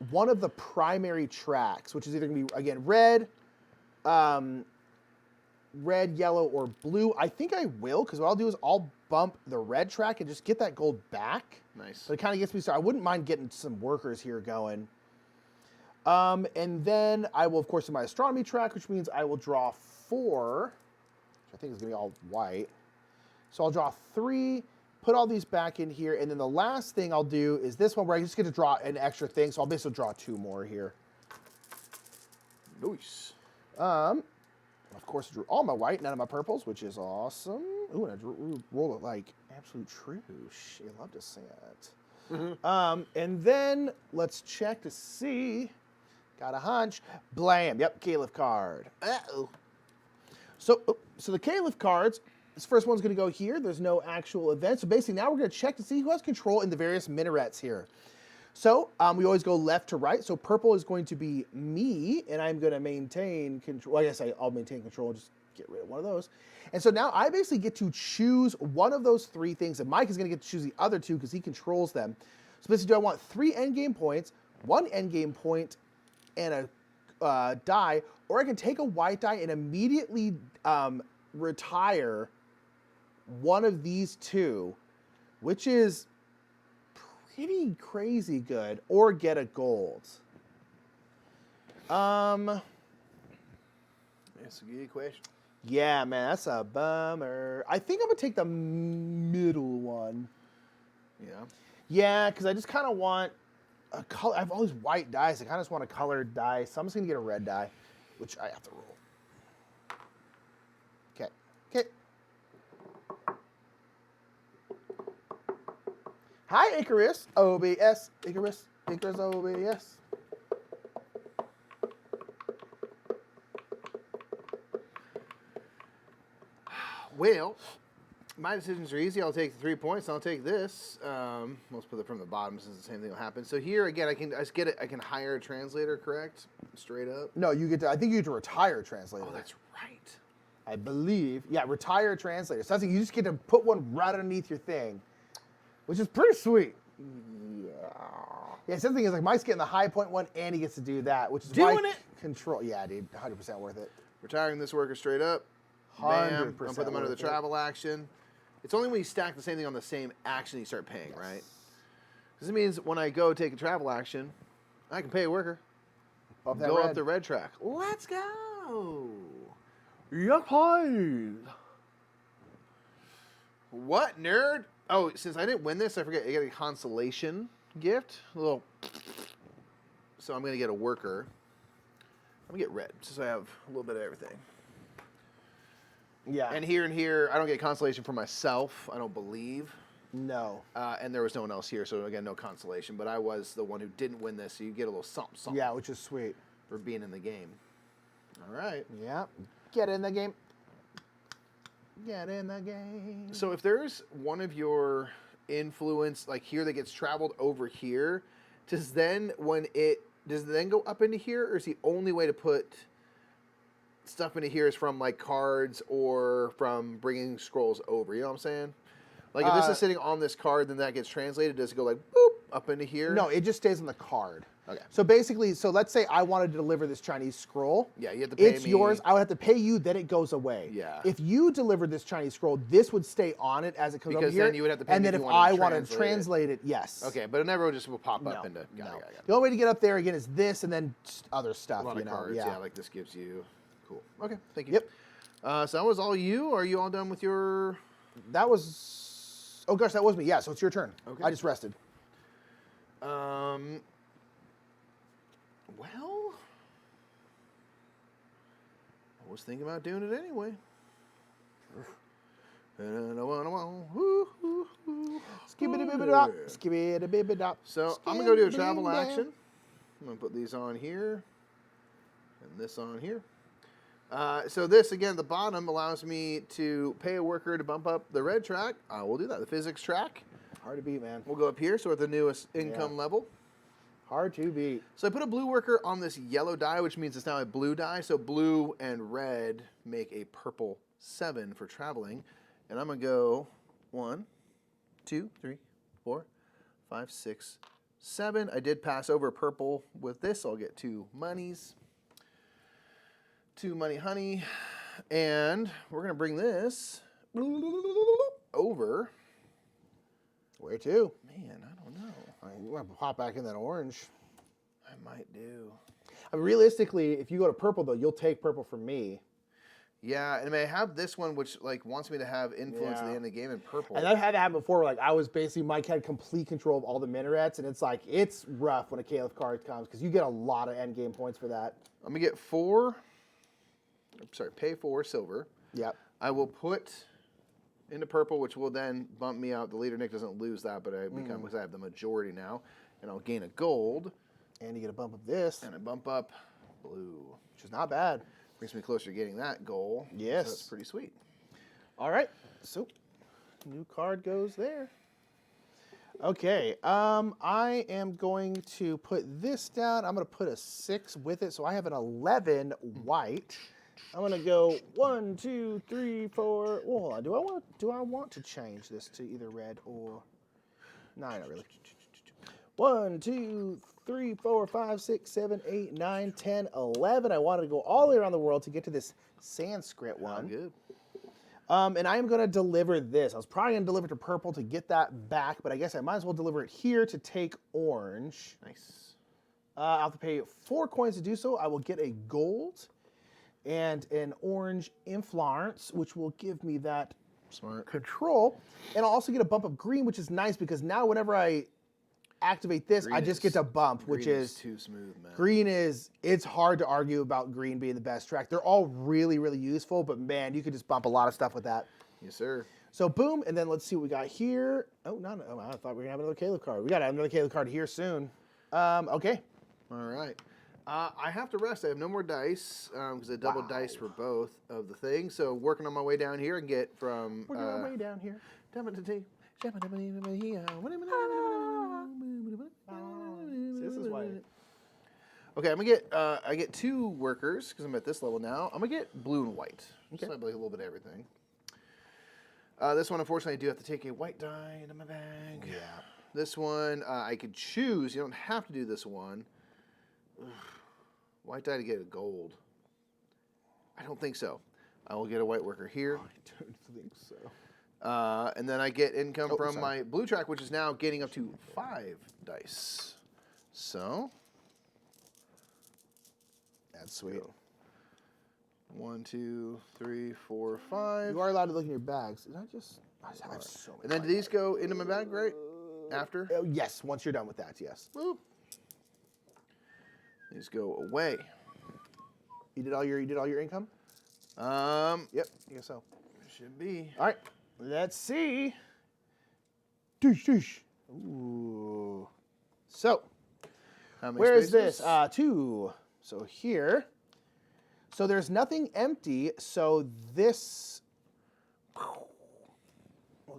one of the primary tracks, which is either going to be, again, red, yellow, or blue. I think I will, because what I'll do is I'll bump the red track and just get that gold back. Nice. But it kind of gets me started. I wouldn't mind getting some workers here going. And then I will, of course, do my astronomy track, which means I will draw 4, which I think is going to be all white. So I'll draw 3, put all these back in here, and then the last thing I'll do is this one where I just get to draw an extra thing, so I'll basically draw 2 more here. Nice. Of course, I drew all my white, none of my purples, which is awesome. Ooh, and I rolled it like absolute truce. You love to see it. Mm-hmm. And then let's check to see. Got a hunch. Blam. Yep, Caliph card. Uh-oh. So the Caliph cards this first one's going to go here. There's no actual event. So basically now we're going to check to see who has control in the various minarets here. So we always go left to right. So purple is going to be me, and I'm going to maintain control. Well, I guess I'll maintain control and just get rid of one of those. And so now I basically get to choose one of those 3 things, and Mike is going to get to choose the other 2 because he controls them. So basically, do I want 3 endgame points, 1 endgame point, and a die, or I can take a white die and immediately retire one of these 2, which is pretty crazy good, or get a gold. That's a good question. Yeah, man, that's a bummer. I think I'm gonna take the middle one. Yeah. Yeah, because I just kind of want a color. I have all these white dice. I kind of just want a colored die, so I'm just gonna get a red die, which I have to roll. Okay. Okay. Hi, Icarus. OBS. Icarus. Icarus OBS. Well, my decisions are easy. I'll take the 3 points. I'll take this. Let's put it from the bottom since the same thing will happen. So here again, I just get it. I can hire a translator, correct? Straight up. No, you get to. I think you get to retire a translator. Oh, that's right. I believe. Yeah, retire a translator. So I think you just get to put one right underneath your thing, which is pretty sweet. Yeah, the thing is, like, Mike's getting the high point one, and he gets to do that, which is doing it. Control. Yeah, dude, 100% worth it. Retiring this worker straight up. 100% Bam. I'll put them under the travel action. It's only when you stack the same thing on the same action you start paying, right? Because it means when I go take a travel action, I can pay a worker. Up the red track. Let's go. Yup, What, nerd? Oh, since I didn't win this, I forget. I get a consolation gift. A little. So I'm going to get a worker. I'm going to get red, since I have a little bit of everything. Yeah. And here, I don't get consolation for myself, I don't believe. No. And there was no one else here, so again, no consolation. But I was the one who didn't win this, so you get a little something. Yeah, which is sweet. For being in the game. All right. Yeah. Get in the game. Get in the game. So if there's one of your influence, like here, that gets traveled over here, does it then go up into here, or is the only way to put stuff into here is from like cards or from bringing scrolls over? You know what I'm saying? Like if this is sitting on this card, then that gets translated. Does it go like boop up into here? No, it just stays on the card. Okay. So basically, let's say I wanted to deliver this Chinese scroll. Yeah, you have to pay me. It's yours. I would have to pay you, then it goes away. Yeah. If you delivered this Chinese scroll, this would stay on it as it comes over here. Because then you would have to pay and me then if if you wanted I to wanted to translate it, yes. Okay, but it never just will pop up No, into. Got no. it. The only way to get up there again is this, and then just other stuff. A lot of cards, Yeah. like this gives you. Cool. Okay, thank you. Yep. So that was all you. Are you all done with your? That was. Oh gosh, that was me. Yeah. So it's your turn. Okay. I just rested. Well, I was thinking about doing it anyway. Skibidi-bibidi-dop. Skibidi-bibidi-dop. So I'm gonna go do a travel action. I'm gonna put these on here, and this on here. So this, again, the bottom allows me to pay a worker to bump up the red track. We'll do that. The physics track. Hard to beat, man. We'll go up here, so we're at the newest income level. Hard to beat. So I put a blue worker on this yellow die, which means it's now a blue die. So blue and red make a purple 7 for traveling. And I'm going to go 1, 2, 3, 4, 5, 6, 7. I did pass over purple with this. So I'll get 2 monies. 2 money honey. And we're going to bring this over. Where to? Man, I don't know. You want to pop back in that orange. I might do. I mean, realistically, if you go to purple, though, you'll take purple from me. Yeah, and I have this one, which like wants me to have influence at the end of the game in purple. And I've had that happen before, where like I was basically, Mike had complete control of all the minarets, and it's like, it's rough when a Caliph card comes, because you get a lot of end game points for that. I'm going to get pay 4 silver. Yep. I will put into purple, which will then bump me out. The leader Nick doesn't lose that, but I become, because I have the majority now. And I'll gain a gold. And you get a bump up this. And I bump up blue. Which is not bad. Brings me closer to getting that goal. Yes. So that's pretty sweet. All right. So, new card goes there. Okay. I am going to put this down. I'm going to put a 6 with it, so I have an 11 white. I'm going to go 1, 2, 3, 4. Well, hold on. Do I want to change this to either red or? No, not really. 1, 2, 3, 4, 5, 6, 7, 8, 9, 10, 11. I wanted to go all the way around the world to get to this Sanskrit one. Good. And I am going to deliver this. I was probably going to deliver to purple to get that back, but I guess I might as well deliver it here to take orange. Nice. I'll have to pay 4 coins to do so. I will get a gold and an orange influence, which will give me that Smart. control. And I'll also get a bump of green, which is nice because now whenever I activate this, I just get to bump, which is too smooth, man. Green it's hard to argue about green being the best track. They're all really, really useful, but man, you could just bump a lot of stuff with that. Yes, sir. So boom, and then let's see what we got here. Oh, no, I thought we were gonna have another Caleb card. We got another Caleb card here soon. Okay. All right. I have to rest. I have no more dice because I doubled dice for both of the things. So working on my way down here and get from. We're on our way down here. This is why. Okay, I'm gonna get. I get 2 workers because I'm at this level now. I'm gonna get blue and white. Okay. So I believe a little bit of everything. This one, unfortunately, I do have to take a white die into my bag. Yeah. This one, I could choose. You don't have to do this one. Ugh. White die to get a gold. I don't think so. I will get a white worker here. I don't think so. And then I get income from my blue track, which is now getting up to 5 dice. So. That's sweet. 1, 2, 3, 4, 5. You are allowed to look in your bags. Did I just have so many. And then do these go into my bag, right? After? Yes, once you're done with that, yes. Boop. These go away. You did all your income? Yep, I guess so. Should be. All right, let's see. Doosh. Ooh. So, where is this? 2. So here. So there's nothing empty. So this will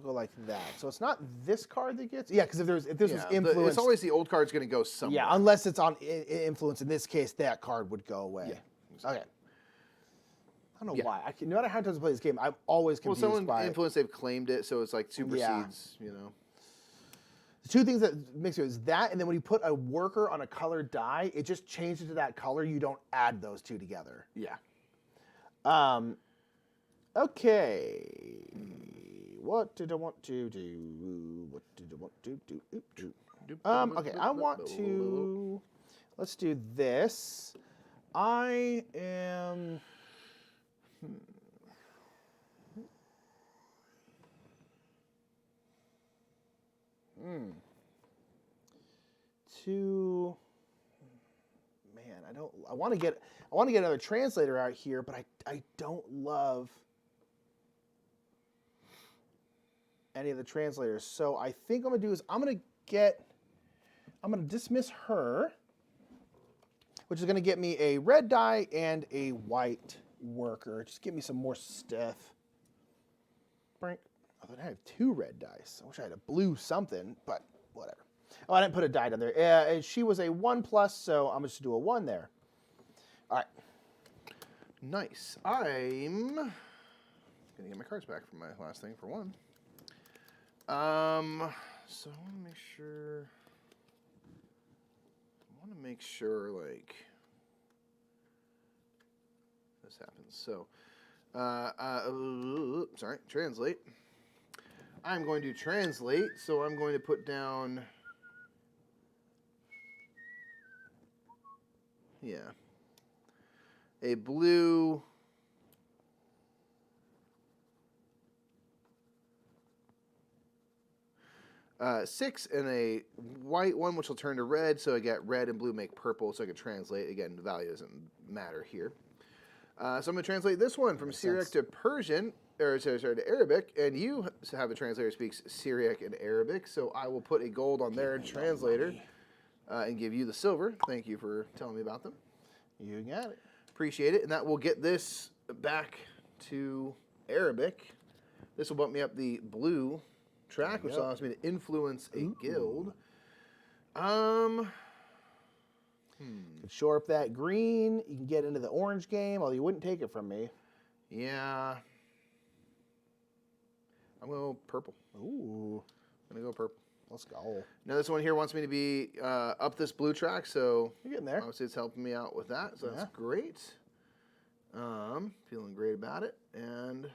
go like that. So it's not this card that gets. Yeah, because if this was influence, it's always the old card's going to go somewhere. Yeah, unless it's on influence. In this case, that card would go away. Yeah. Exactly. Okay. I don't know why. No matter how many times I play this game, I'm always confused by someone influence, they've claimed it, so it's like supersedes, you know. The 2 things that makes it is that, and then when you put a worker on a colored die, it just changes to that color. You don't add those 2 together. Yeah. Okay. What did I want to do? What did I want to do? Okay, I want to. Let's do this. I am. Man, I want to get another translator out here, but I don't love any of the translators. So I think what I'm gonna do is I'm gonna dismiss her, which is gonna get me a red die and a white worker. Just give me some more stuff. Brink. Oh, then I have 2 red dice. I wish I had a blue something, but whatever. Oh, I didn't put a die down there. And she was a 1+, so I'm just do a 1 there. All right. Nice. I'm gonna get my cards back from my last thing for 1. So I want to make sure like this happens. So, sorry, translate. I'm going to translate, so I'm going to put down, a blue, six and a white one, which will turn to red. So I get red and blue make purple, so I can translate. Again, the value doesn't matter here. So I'm going to translate this one from Syriac to Persian, or sorry, to Arabic, and you have a translator who speaks Syriac and Arabic, so I will put a gold on their translator and give you the silver. Thank you for telling me about them. You got it. Appreciate it, and that will get this back to Arabic. This will bump me up the blue track, which allows me to influence a guild. Could shore up that green. You can get into the orange game, although you wouldn't take it from me. Yeah. I'm going to go purple. Ooh. I'm going to go purple. Let's go. Now, this one here wants me to be up this blue track, so you're getting there. Obviously, it's helping me out with that, so that's great. Feeling great about it, and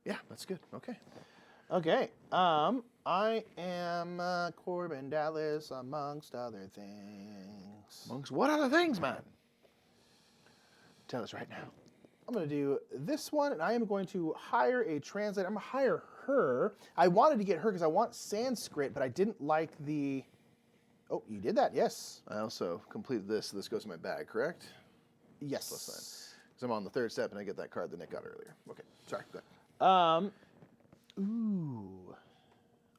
yeah, that's good. Okay. Okay. I am Corbin Dallas, amongst other things. Amongst what other things, man? Tell us right now. I'm going to do this one, and I am going to hire a translator. I'm going to hire her. I wanted to get her because I want Sanskrit, but I didn't like the... Oh, you did that, yes. I also completed this, so this goes in my bag, correct? Yes. Plus sign. Because I'm on the third step, and I get that card that Nick got earlier. Okay, sorry, go ahead. Ooh.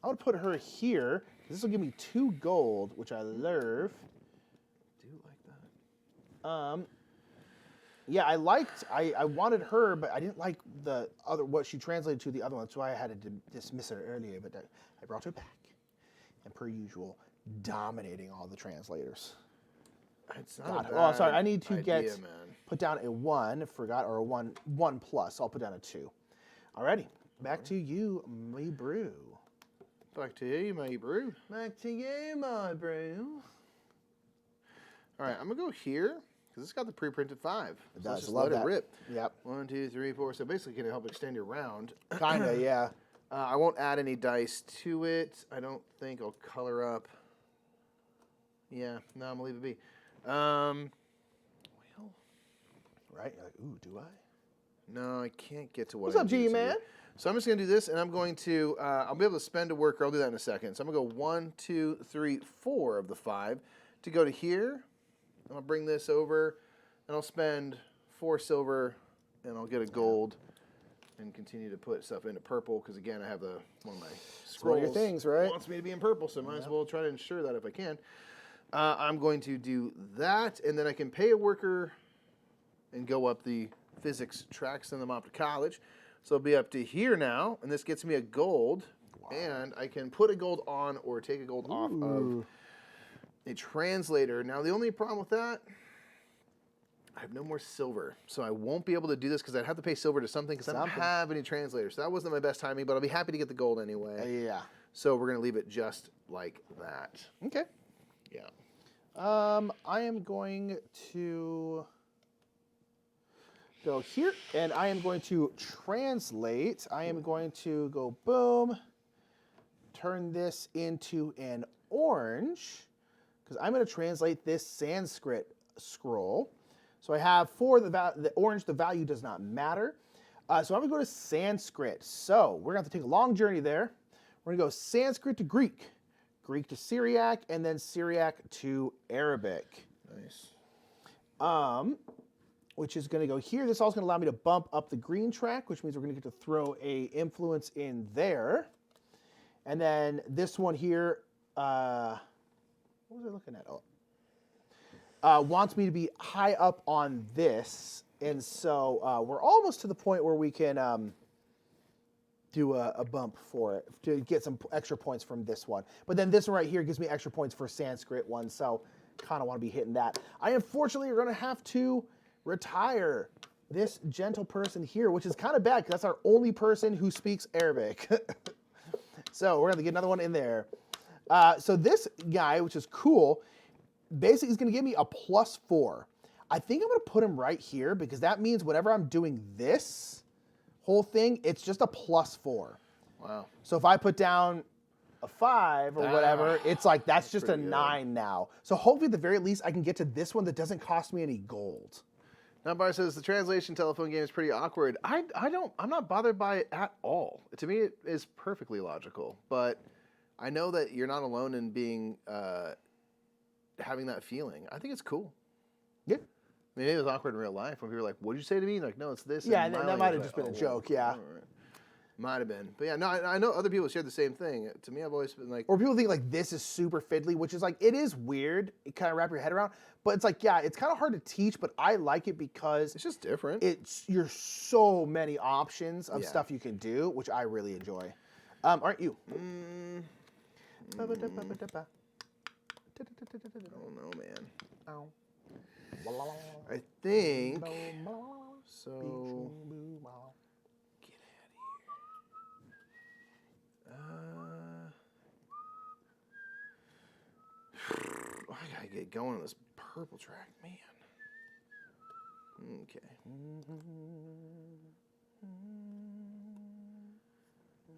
I would put her here. This will give me 2 gold, which I love. Do like that. Yeah, I wanted her, but I didn't like the other, what she translated to the other one, so I had to dismiss her earlier, but I brought her back. And per usual, dominating all the translators. It's not oh, sorry, I need to idea, man. Put down a 1, or a 1 plus, so I'll put down a 2. Alrighty, back to you, my brew. Back to you, my brew. Back to you, my brew. All right, I'm going to go here. Because it's got the pre-printed 5. It so does. just Love let that. it rip. Yep. 1, 2, 3, 4. So basically, going to help extend your round. Kinda, yeah. I won't add any dice to it. I don't think I'll color up. Yeah, no, I'm gonna leave it be. Well, right. You're like, ooh, do I? no, I can't get to what. What's I up, need G to. man? So I'm just gonna do this, and I'm going to. I'll be able to spend a worker. I'll do that in a second. So I'm gonna go 1, 2, 3, 4 of the 5 to go to here. I'm gonna bring this over, and I'll spend 4 silver, and I'll get a gold, and continue to put stuff into purple. Because again, I have one of my scrolls. One of your things, right? Wants me to be in purple, so I might as well try to ensure that if I can. I'm going to do that, and then I can pay a worker, and go up the physics track, send them off to college. So I'll be up to here now, and this gets me a gold, and I can put a gold on or take a gold off of a translator. Now, the only problem with that, I have no more silver, so I won't be able to do this because I'd have to pay silver to something because I don't have any translators. So that wasn't my best timing, but I'll be happy to get the gold anyway. Yeah. So we're going to leave it just like that. Okay. Yeah. I am going to go here, and I am going to translate. I am going to go boom, turn this into an orange, because I'm going to translate this Sanskrit scroll. So I have for the orange, the value does not matter. So I'm going to go to Sanskrit. So we're going to have to take a long journey there. We're going to go Sanskrit to Greek, Greek to Syriac, and then Syriac to Arabic. Nice. Which is going to go here. This is also going to allow me to bump up the green track, which means we're going to get to throw a influence in there. And then this one here, what was I looking at? Wants me to be high up on this. And so we're almost to the point where we can do a bump for it to get some extra points from this one. But then this one right here gives me extra points for Sanskrit one. So kind of want to be hitting that. I unfortunately are going to have to retire this gentle person here, which is kind of bad because that's our only person who speaks Arabic. So we're going to get another one in there. So this guy, which is cool, basically is going to give me a +4. I think I'm going to put him right here because that means whenever I'm doing this whole thing, it's just a +4. Wow. So if I put down a 5 or whatever, it's like that's just a 9 now. So hopefully at the very least I can get to this one that doesn't cost me any gold. Now, Bar says the translation telephone game is pretty awkward. I'm not bothered by it at all. To me, it is perfectly logical. But I know that you're not alone in being having that feeling. I think it's cool. Yeah. I mean, it was awkward in real life when people were like, "What did you say to me?" Like, no, it's this. Yeah, that might have just been a joke. Yeah. Might have been. But yeah, no, I know other people share the same thing. To me, I've always been like... Or people think like this is super fiddly, which is like, it is weird. You kind of wrap your head around. But it's like, yeah, it's kind of hard to teach, but I like it because... It's just different. You're so many options of stuff you can do, which I really enjoy. Aren't you? I don't know, man. Ow. I think... So... Get out of here. I gotta get going on this purple track, man. Okay.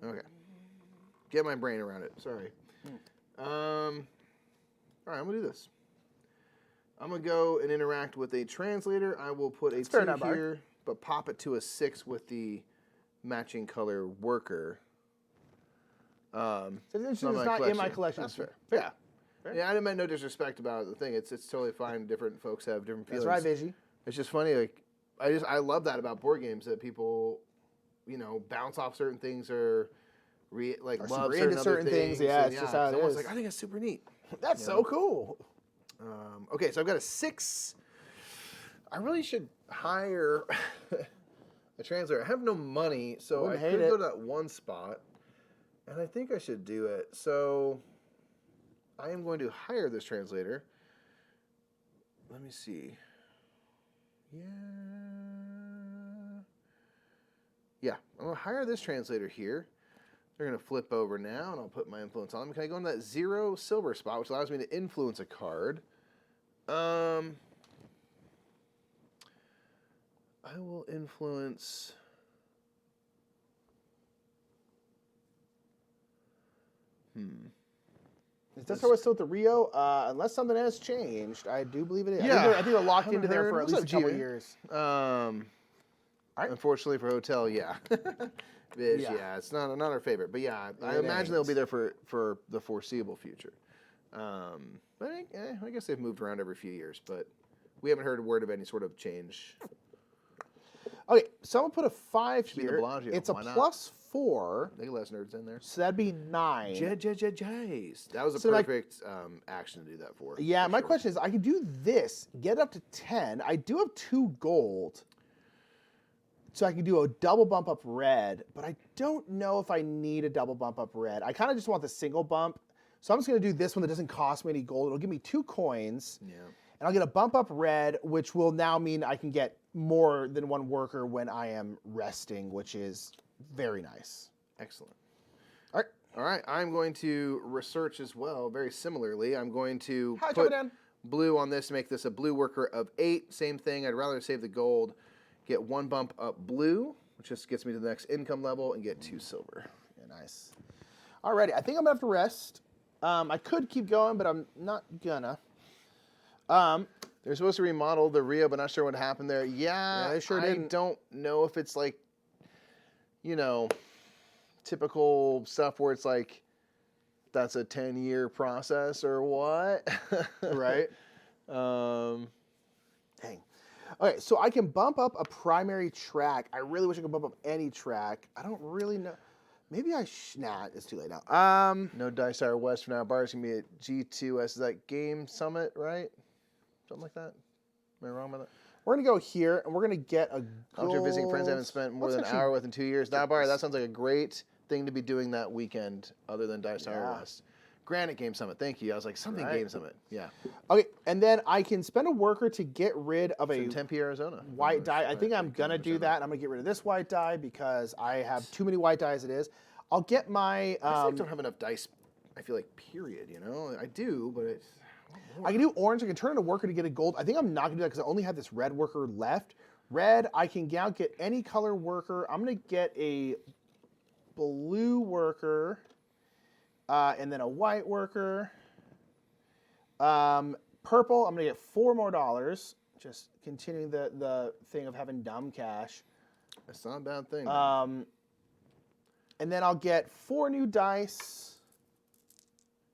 Okay. Get my brain around it. Sorry. All right, I'm gonna do this. I'm gonna go and interact with a translator. I will put a 2 here, but pop it to a 6 with the matching color worker. So it's not in my collection. That's fair. Yeah. Yeah, I meant no disrespect about the thing. It's totally fine. Different folks have different feelings. That's right, Vigi. It's just funny. Like I love that about board games, that people, bounce off certain things or love certain things. Yeah, it's just how it is. Like, I think it's super neat. That's so cool. Okay, so I've got a 6. I really should hire a translator. I have no money, so I could go to that one spot, and I think I should do it. So I am going to hire this translator. Let me see. Yeah, I'm going to hire this translator here. They're going to flip over now, and I'll put my influence on them. Can I go into that 0 silver spot, which allows me to influence a card? I will influence... Is that how it's still with the Rio? Unless something has changed, I do believe it is. Yeah. I think they're locked into there for at least a couple years. Unfortunately for Hotel, yeah. It's not our favorite. But yeah, I imagine they'll be there for the foreseeable future. But I guess they've moved around every few years, but we haven't heard a word of any sort of change. Okay, so I'm going to put a 5 here. It's a Why not? +4. They get less nerds in there. So that'd be 9. Jays. That was a perfect action to do that for. Yeah, my question is, I can do this, get up to 10. I do have 2 gold. So I can do a double bump up red, but I don't know if I need a double bump up red. I kind of just want the single bump. So I'm just going to do this one that doesn't cost me any gold. It'll give me 2 coins. Yeah. And I'll get a bump up red, which will now mean I can get more than 1 worker when I am resting, which is very nice. Excellent. All right. I'm going to research as well, very similarly. I'm going to put blue on this to make this a blue worker of 8. Same thing. I'd rather save the gold, get 1 bump up blue, which just gets me to the next income level, and get 2 silver. Yeah, nice. Alrighty, I think I'm going to have to rest. I could keep going, but I'm not gonna. They're supposed to remodel the Rio, but not sure what happened there. Yeah, they sure didn't. I don't know if it's like, typical stuff where it's like, that's a 10-year process or what, right? Dang. Okay, so I can bump up a primary track. I really wish I could bump up any track. I don't really know. Maybe nah, it's too late now. No Dice Tower West for now. Bar's going to be at G2S. Is that Game Summit, right? Something like that? Am I wrong with it? We're going to go here, and we're going to get a gold. After visiting friends I haven't spent more than an hour with in 2 years. Now, Bar, that sounds like a great thing to be doing that weekend other than Dice Tower West. Granite Game Summit. Thank you. I was like, something Game Summit. Yeah. Okay, and then I can spend a worker to get rid of a Tempe, Arizona. White die. I think I'm going to do that. I'm going to get rid of this white die because I have too many white dies as it is. I'll get my... I don't have enough dice, I feel like, period, I do, but it's... I can do orange. I can turn in a worker to get a gold. I think I'm not going to do that because I only have this red worker left. Red, I can now get any color worker. I'm going to get a blue worker and then a white worker. Purple, I'm going to get $4 more. Just continuing the thing of having dumb cash. That's not a bad thing. And then I'll get 4 new dice.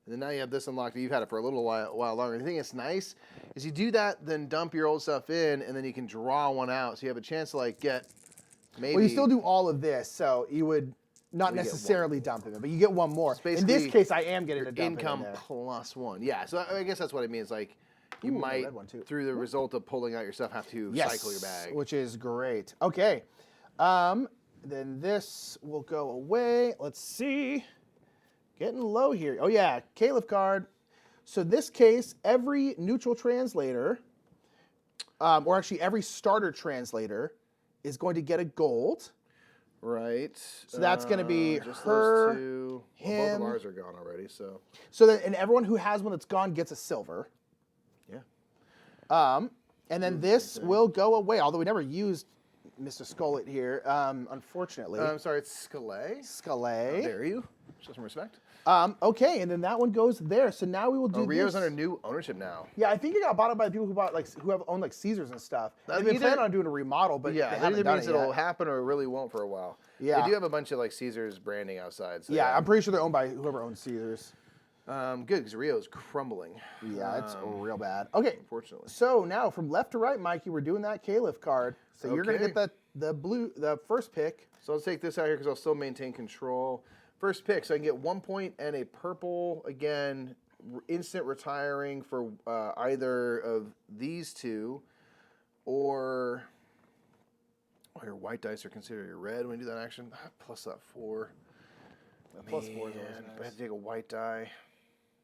And then now you have this unlocked. You've had it for a little while longer. The thing that's nice is you do that, then dump your old stuff in, and then you can draw one out. So you have a chance to get maybe... Well, you still do all of this, so you would... Not necessarily dump him, but you get one more. In this case, I am getting a dump income plus 1. Yeah, so I guess that's what I mean. It's like you might, through the result of pulling out your stuff, have to cycle your bag. Which is great. Okay. Then this will go away. Let's see. Getting low here. Oh, yeah. Caliph card. So in this case, every neutral translator, or actually every starter translator, is going to get a gold. Right. So that's going to be just her, those two. him. Well, both of ours are gone already, so. So then, and everyone who has one that's gone gets a silver. Yeah. And then this will go away, although we never used Mr. Skullet here, unfortunately. I'm sorry, it's Scalay. Scalay. How dare you? Show some respect. Okay, and then that one goes there. So now we will do Rio's this. under new ownership now. Yeah, I think it got bought up by people who have owned like Caesars and stuff. They've been planning on doing a remodel, but yeah, they that haven't either done means it yet. it'll happen or it really won't for a while. Yeah. They do have a bunch of like Caesars branding outside. So yeah, I'm pretty sure they're owned by whoever owns Caesars. Good, because Rio's crumbling. Yeah, it's real bad. Okay, unfortunately. So now from left to right, Mikey, we're doing that Caliph card. So you're gonna get the first pick. So let's take this out here because I'll still maintain control. First pick, so I can get 1 point and a purple, again, instant retiring for either of these two, or your white dice are considered your red when you do that action. Plus that 4. Plus 4 is always nice. I have to take a white die.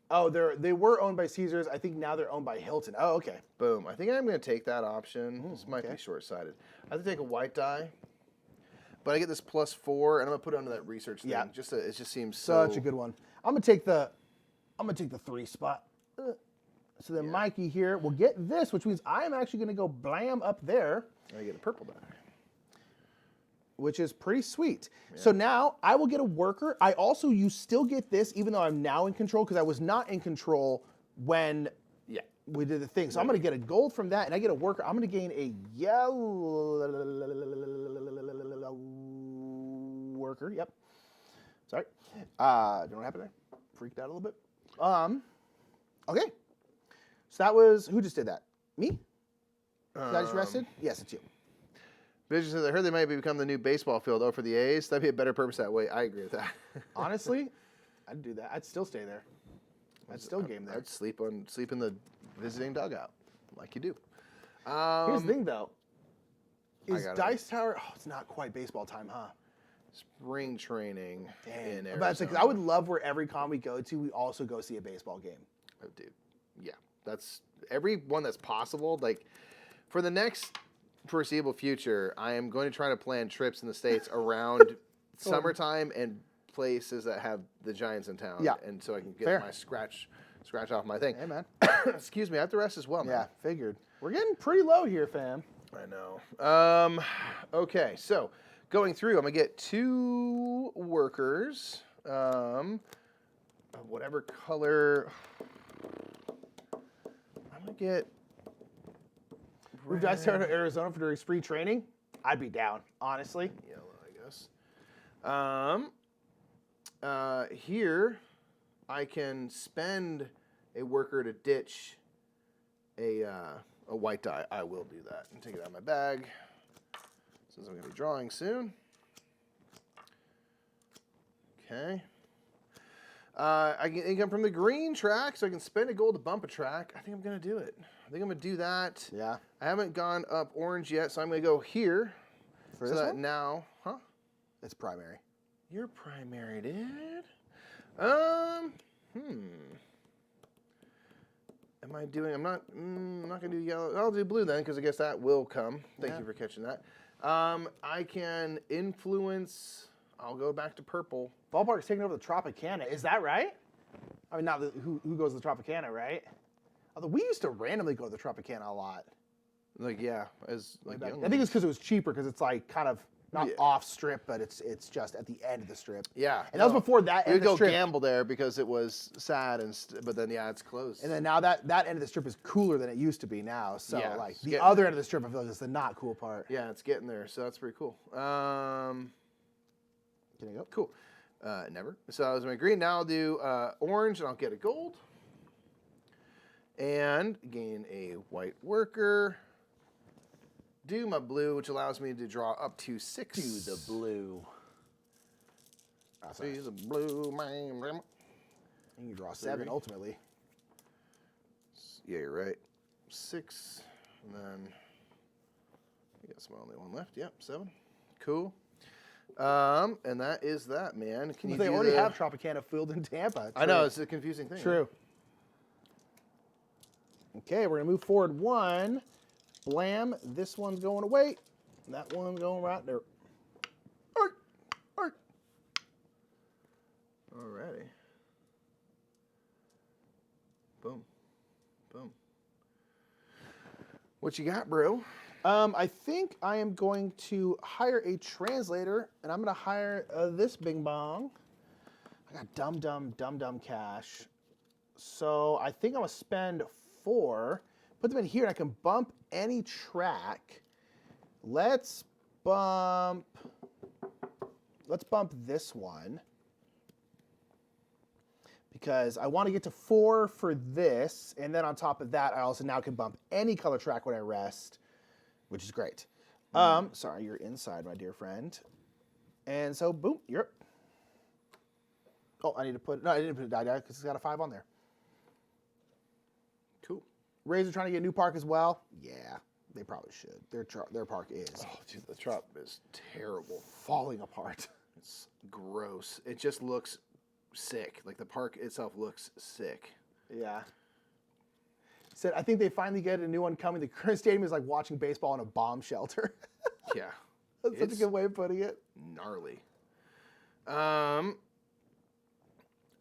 Oh, they were owned by Caesars. I think now they're owned by Hilton. Oh, okay. Boom. I think I'm going to take that option. This might be short-sighted. I have to take a white die. But I get this plus 4, and I'm gonna put it under that research thing. Yeah. It just seems such a good one. I'm gonna take the 3 spot. So then Mikey here will get this, which means I'm actually gonna go blam up there. I get a purple die, which is pretty sweet. Yeah. So now I will get a worker. You still get this, even though I'm now in control, because I was not in control when we did the thing. So I'm going to get a gold from that, and I get a worker. I'm going to gain a yellow worker. Yep. Sorry. Don't know what happened there. Freaked out a little bit. Okay. So that was, who just did that? Me? Did I just rested? Yes, it's you. Vision says, I heard they might become the new baseball field. Oh, for the A's? That'd be a better purpose that way. I agree with that. Honestly, I'd do that. I'd still stay there. I'd still game there. I'd sleep in the visiting dugout, like you do. Here's the thing, though. Is Dice Tower? Oh, it's not quite baseball time, huh? Spring training in Arizona. But it's like, I would love where every con we go to, we also go see a baseball game. Oh, dude. Yeah, that's every one that's possible. Like for the next foreseeable future, I am going to try to plan trips in the States around summertime and places that have the Giants in town. Yeah. And so I can get my scratch off my thing. Hey, man. Excuse me. I have to rest as well, man. Yeah, figured. We're getting pretty low here, fam. I know. Okay, so going through, I'm going to get 2 workers. Whatever color. I'm going to get... If I started to Arizona for during spring training, I'd be down, honestly. Yellow, I guess. Here, I can spend a worker to ditch a white die. I will do that and take it out of my bag since I'm going to be drawing soon. Okay. I can income from the green track, so I can spend a gold to bump a track. I think I'm going to do it. I think I'm going to do that. Yeah. I haven't gone up orange yet, so I'm going to go here. For this one? Now, It's primary. You're primary, dude. Am I doing? I'm not gonna do yellow. I'll do blue then, because I guess that will come. Thank you for catching that. I can influence. I'll go back to purple. Ballpark's taking over the Tropicana. Is that right? I mean, not who goes to the Tropicana, right? Although we used to randomly go to the Tropicana a lot. Like as like young. I think it's because it was cheaper, because it's like kind of not off strip, but it's just at the end of the strip. Yeah, and that was before that end of the strip. We go gamble there because it was sad, but then it's closed. And then now that end of the strip is cooler than it used to be now. So like the other end of the strip, I feel like is the not cool part. Yeah, it's getting there, so that's pretty cool. Can I go? Cool. Never. So I was my green. Now I'll do orange, and I'll get a gold, and gain a white worker. Do my blue, which allows me to draw up to 6. Do the blue. He's a blue man. And you draw 7 ultimately. Yeah, you're right. 6, and then I guess my only one left. Yep, 7. Cool. And that is that, man. Can you? They already have Tropicana filled in Tampa. I know, it's a confusing thing. True. Okay, we're gonna move forward 1. Blam. This one's going away. That one's going right there. Alrighty. Boom. Boom. What you got, bro? I think I am going to hire a translator, and I'm going to hire this bing bong. I got dumb cash. So I think I'm going to spend 4, put them in here, and I can bump any track. Let's bump this one. Because I want to get to 4 for this, and then on top of that, I also now can bump any color track when I rest, which is great. Sorry, you're inside, my dear friend. And so, boom, you're up. Oh, I didn't put a die because it's got a 5 on there. Cool. Razor trying to get a new park as well. Yeah, they probably should. Their park is. Oh, dude, the trop is terrible. Falling apart. It's gross. It just looks sick. Like the park itself looks sick. Yeah. Said, I think they finally get a new one coming. The current stadium is like watching baseball in a bomb shelter. Yeah. That's such a good way of putting it. Gnarly.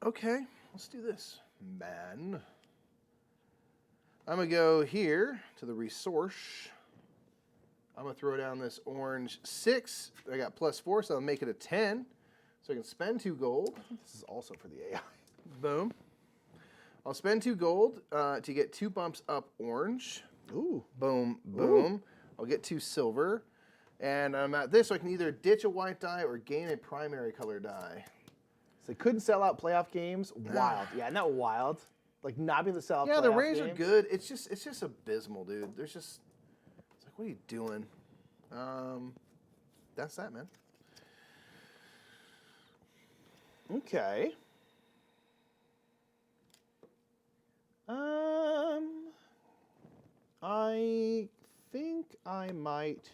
Okay, let's do this, man. I'm going to go here to the resource. I'm going to throw down this orange 6. I got +4, so I'll make it a 10. So I can spend 2 gold. I think this is also for the AI. Boom. I'll spend 2 gold to get 2 bumps up orange. Ooh. Boom, boom. Ooh. I'll get 2 silver. And I'm at this, so I can either ditch a white die or gain a primary color die. So they couldn't sell out playoff games. Wild. Yeah, not wild. Like not being able to sell out playoff games. Yeah, the Rays are good. It's just abysmal, dude. It's like, what are you doing? That's that, man. Okay. I think I might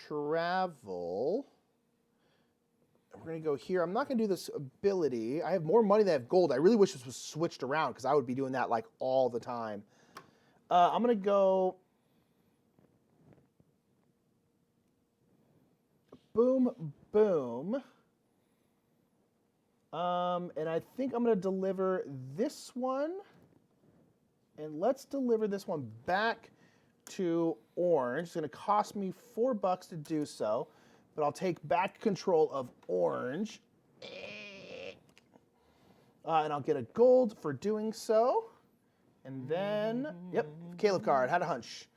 travel. We're going to go here. I'm not going to do this ability. I have more money than I have gold. I really wish this was switched around because I would be doing that like all the time. I'm going to go boom, boom. And I think I'm going to deliver this one. And let's deliver this one back to orange. It's going to cost me $4 to do so. But I'll take back control of orange. And I'll get a gold for doing so. And then, yep, Caleb card. Had a hunch.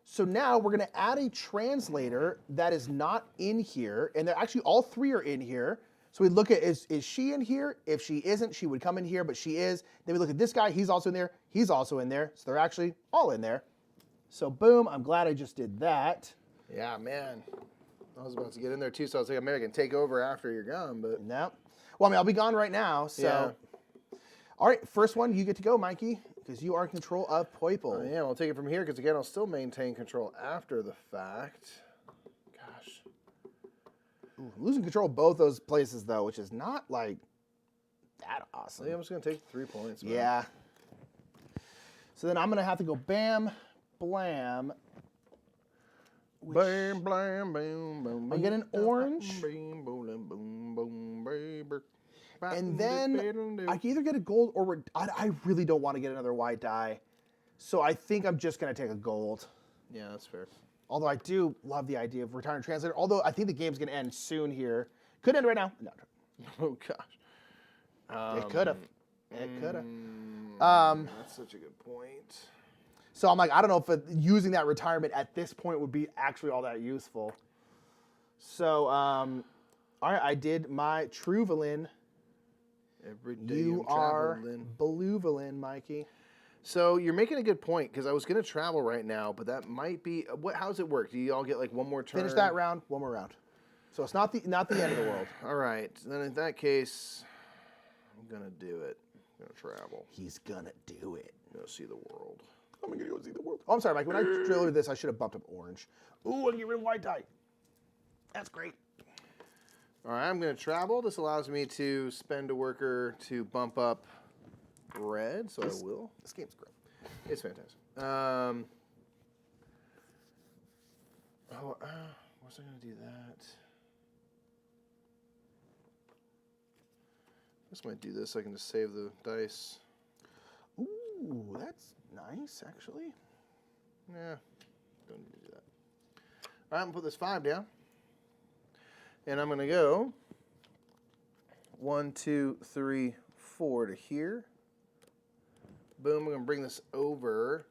So now we're going to add a translator that is not in here. And they're actually all 3 are in here. So we look at, is she in here? If she isn't, she would come in here, but she is. Then we look at this guy. He's also in there. He's also in there. So they're actually all in there. So boom, I'm glad I just did that. Yeah, man. I was about to get in there too, so I was like, maybe I can take over after you're gone, but no. Well, I mean, I'll be gone right now, so. Yeah. All right, first one, you get to go, Mikey, because you are in control of Poiple. Yeah, I'll take it from here, because again, I'll still maintain control after the fact. Gosh. Ooh, losing control of both those places, though, which is not, like, that awesome. Yeah, I'm just going to take 3 points, man. Yeah. So then I'm going to have to go bam, blam. Bam, blam, bam, bam. I'll get an orange. And then I can either get a gold or I really don't want to get another white die. So I think I'm just going to take a gold. Yeah, that's fair. Although I do love the idea of retiring translator. Although I think the game's going to end soon here. Could end right now. No. Oh, gosh. It could have. It could have. That's such a good point. So I'm like, I don't know if using that retirement at this point would be actually all that useful. So, all right, I did my Truvalin. Every day you are Bluvalin, Mikey. So you're making a good point, because I was going to travel right now, but that might be, how's it work? Do you all get like one more turn? Finish that round, one more round. So it's not the end of the world. All right. Then in that case, I'm going to do it. I'm going to travel. He's going to do it. Go see the world. I'm going to go see the world. Oh, I'm sorry, Mike. When I drilled this, I should have bumped up orange. Ooh, I can get rid of white dye. That's great. All right, I'm going to travel. This allows me to spend a worker to bump up red, so I will. This game's great. It's fantastic. Was I going to do that? I just might do this so I can just save the dice. Ooh, that's nice, actually. Yeah, don't need to do that. All right, I'm going to put this 5 down. And I'm going to go 1, 2, 3, 4 to here. Boom, I'm going to bring this over.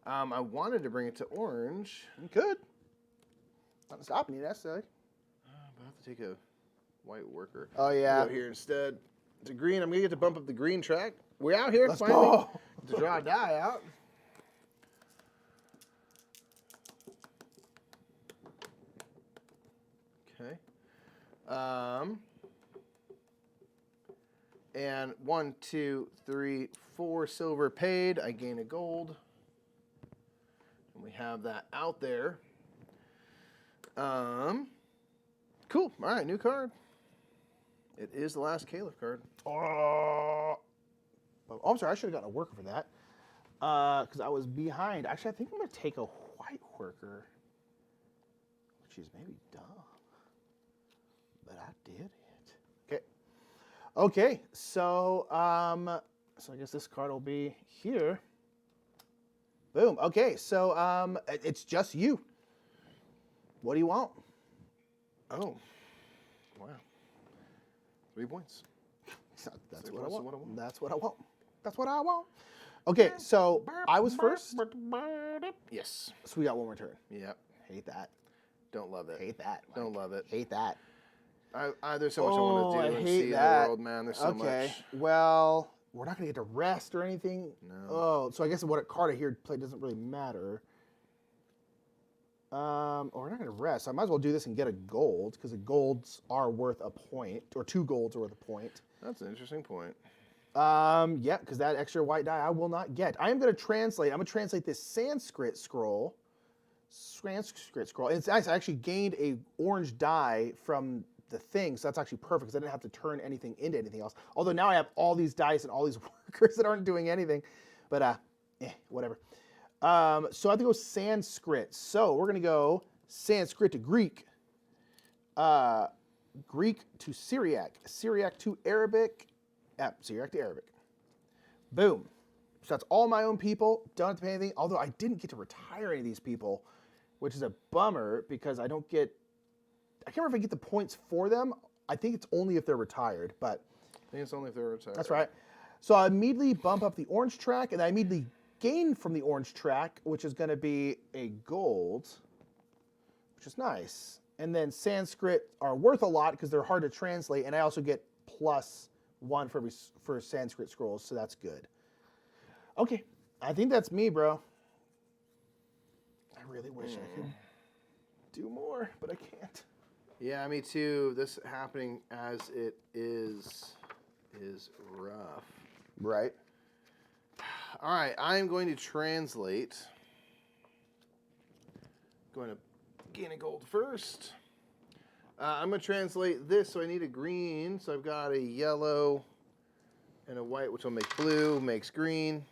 I wanted to bring it to orange. You could. Not stopping you necessarily. But I have to take a white worker. Oh, yeah. Go here instead. To green, I'm going to get to bump up the green track. We're out here. Let's finally. go. To draw a die out. Okay. And 1, 2, 3, 4 silver paid. I gain a gold. And we have that out there. Cool. All right, new card. It is the last Caliph card. Oh, I'm sorry. I should have gotten a worker for that. Because I was behind. Actually, I think I'm going to take a white worker. Which is maybe dumb. But I did it. Okay. Okay. So I guess this card will be here. Boom. Okay. So it's just you. What do you want? Oh. Wow. 3 points. That's So what I that's want. what I want. That's what I want. That's what I want. Okay, so I was first. Yes. So we got one more turn. Yep. Hate that. Don't love it. Hate that. Mike. Don't love it. Hate that. There's so much I want to do I and hate see that. the world, man. There's so much. Well, we're not going to get to rest or anything. No. Oh, so I guess what card I hear play doesn't really matter. We're not going to rest. I might as well do this and get a gold, because the golds are worth a point, or 2 golds are worth a point. That's an interesting point. Yeah, because that extra white die I will not get. I am going to translate. I'm going to translate this Sanskrit scroll. And it's nice. I actually gained a orange die from the thing, so that's actually perfect, because I didn't have to turn anything into anything else. Although now I have all these dice and all these workers that aren't doing anything. But, whatever. So I have to go Sanskrit. So we're going to go Sanskrit to Greek. Greek to Syriac. Syriac to Arabic. Syriac to Arabic. Boom. So that's all my own people. Don't have to pay anything. Although I didn't get to retire any of these people, which is a bummer because I don't get... I can't remember if I get the points for them. I think it's only if they're retired, but... I think it's only if they're retired. That's right. So I immediately bump up the orange track, and I immediately gain from the orange track, which is going to be a gold, which is nice. And then Sanskrit are worth a lot because they're hard to translate, and I also get +1 for Sanskrit scrolls, so that's good. Okay, I think that's me, bro. I really wish I could do more, but I can't. Yeah, me too. This happening as it is rough. Right. All right, I'm going to translate. Going to gain a gold first. I'm going to translate this, so I need a green. So I've got a yellow and a white, which will make blue, makes green.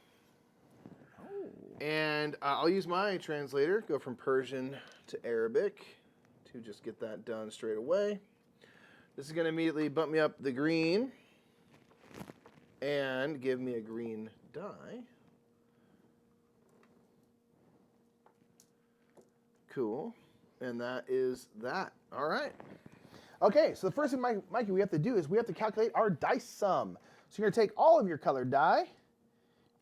Oh. And I'll use my translator, go from Persian to Arabic to just get that done straight away. This is going to immediately bump me up the green and give me a green die. Cool. And that is that. All right. Okay, so the first thing, Mikey, we have to do is we have to calculate our dice sum. So you're going to take all of your colored die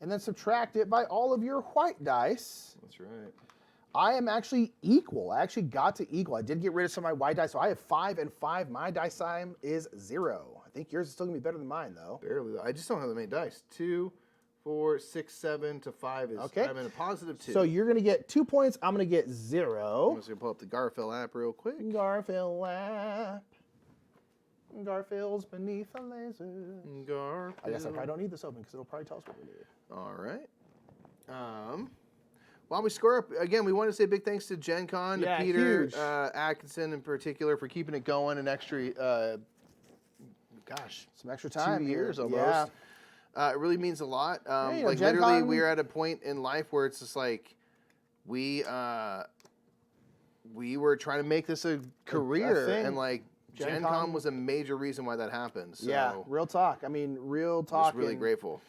and then subtract it by all of your white dice. That's right. I am actually equal. I actually got to equal. I did get rid of some of my white dice, so I have 5 and 5. My dice sum is 0. I think yours is still going to be better than mine, though. Barely, though. I just don't have that many dice. 2, 4, 6, 7 to 5 is Okay. I'm in a positive 2. So you're going to get 2 points. I'm going to get I'm 0. just going to pull up the Garfield app real quick. Garfield lap. Garfield's beneath a laser. Garfield. I guess I probably don't need this open because it'll probably tell us what we need. All right. While we score up, again, we want to say big thanks to Gen Con, to Peter Atkinson in particular for keeping it going an extra, some extra time. 2 years almost. Yeah. It really means a lot. Gen literally, Con, we're at a point in life where it's just like we were trying to make this a career, and like Gen Con was a major reason why that happened. So yeah, real talk. I mean, real talk. I was really grateful.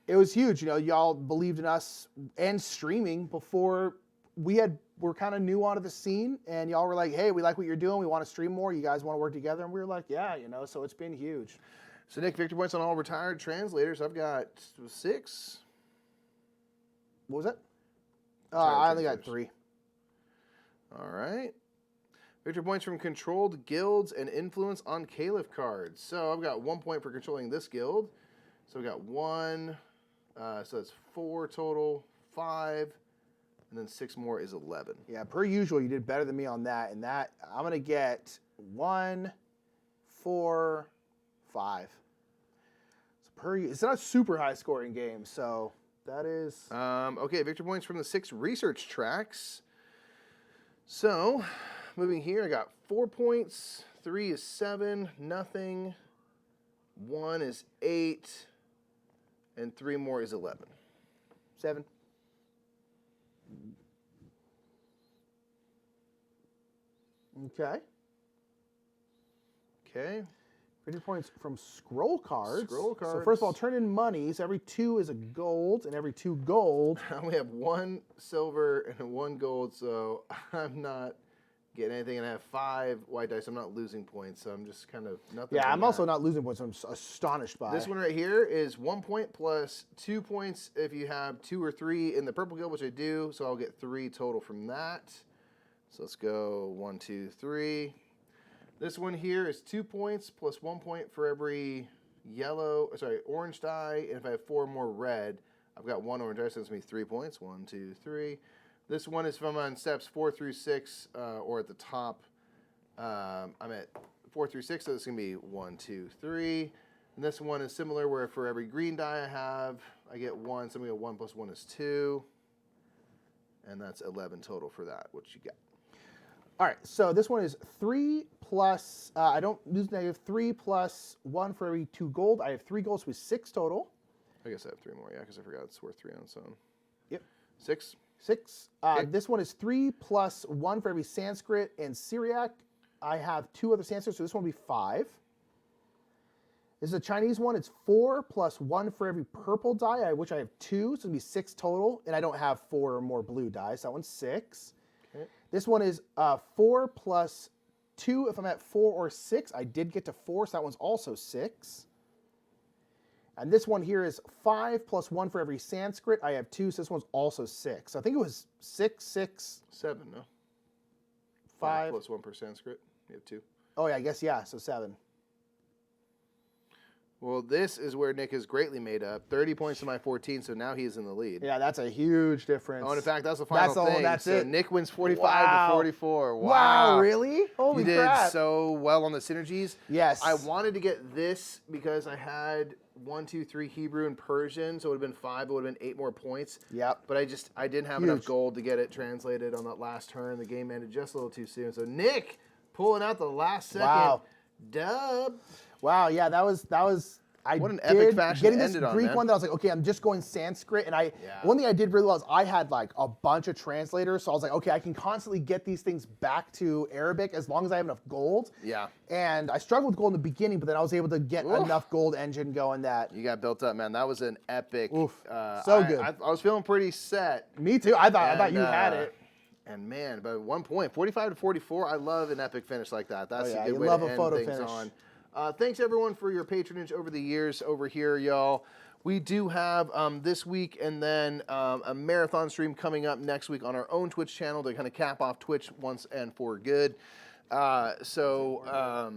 It was huge. You know, y'all believed in us and streaming before we're kind of new onto the scene, and y'all were like, hey, we like what you're doing. We want to stream more. You guys want to work together? And we were like, yeah, you know, so it's been huge. So, Nick, victory points on all retired translators. I've got 6. What was it? I only got 3. All right. Victory points from controlled guilds and influence on Caliph cards. So I've got 1 point for controlling this guild. So we got 1. So that's 4 total, 5, and then 6 more is 11. Yeah, per usual, you did better than me on that. And that I'm going to get 1, 4, 5. So it's not a super high scoring game, so that is. Okay, victory points from the 6 research tracks. So, moving here, I got 4 points. 3 is 7, nothing. 1 is 8, and 3 more is 11. 7. Okay. Okay. Victory points from scroll cards. Scroll cards. So first of all, turn in money. So every 2 is a gold, and every 2 gold. I only have 1 silver and 1 gold, so I'm not getting anything, and I have 5 white dice. I'm not losing points, so I'm just kind of nothing. Yeah, I'm also not losing points. So I'm astonished by this one right here is 1 point plus 2 points if you have 2 or 3 in the purple guild, which I do. So I'll get 3 total from that. So let's go 1, 2, 3. This one here is 2 points plus 1 point for every orange die. And if I have 4 more red, I've got 1 orange die, so it's going to be 3 points. 1, 2, 3. This one is from on steps 4 through 6, or at the top. I'm at 4 through 6, so it's going to be 1, 2, 3. And this one is similar, where for every green die I have, I get 1. So I'm going to get 1 plus 1 is 2. And that's 11 total for that. What you got? All right, so this one is 3 plus, I don't lose negative, 3 plus 1 for every 2 gold. I have 3 golds with 6 total. I guess I have 3 more, yeah, because I forgot it's worth 3 on its own. Yep. 6. 6. Okay. This one is 3 plus 1 for every Sanskrit and Syriac. I have 2 other Sanskrit, so this one will be 5. This is a Chinese one. It's 4 plus 1 for every purple die, which I have 2, so it'll be 6 total. And I don't have 4 or more blue dice. So that one's 6. Okay. This one is 4 plus 2 if I'm at 4 or 6. I did get to 4, so that one's also 6. And this one here is 5 plus 1 for every Sanskrit. I have 2, so this one's also 6. So I think it was 6, 6. 7, no? 5 plus 1 per Sanskrit. You have 2. Oh, yeah, I guess, yeah, so 7. Well, this is where Nick is greatly made up. 30 points to my 14, so now he's in the lead. Yeah, that's a huge difference. Oh, and in fact, that's the final thing. That's it. Nick wins 45 to 44. Wow, really? Holy crap. You did so well on the synergies. Yes. I wanted to get this because I had 1, 2, 3 Hebrew and Persian, so it would have been 5. It would have been 8 more points. Yep. But I didn't have enough gold to get it translated on that last turn. The game ended just a little too soon. So Nick pulling out the last second dub. Wow, yeah, that was. What an epic fashion getting to this end it on, Greek man. one that I was like, okay, I'm just going Sanskrit, and one thing I did really well is I had like a bunch of translators, so I was like, okay, I can constantly get these things back to Arabic as long as I have enough gold. Yeah. And I struggled with gold in the beginning, but then I was able to get enough gold engine going that you got built up, man. That was an epic. So good. I was feeling pretty set. Me too. I thought you had it. And man, by 1 point, 45 to 44. I love an epic finish like that. That's a good way love to a end photo things finish. on. Thanks everyone for your patronage over the years over here, y'all. We do have this week and then a marathon stream coming up next week on our own Twitch channel to kind of cap off Twitch once and for good. So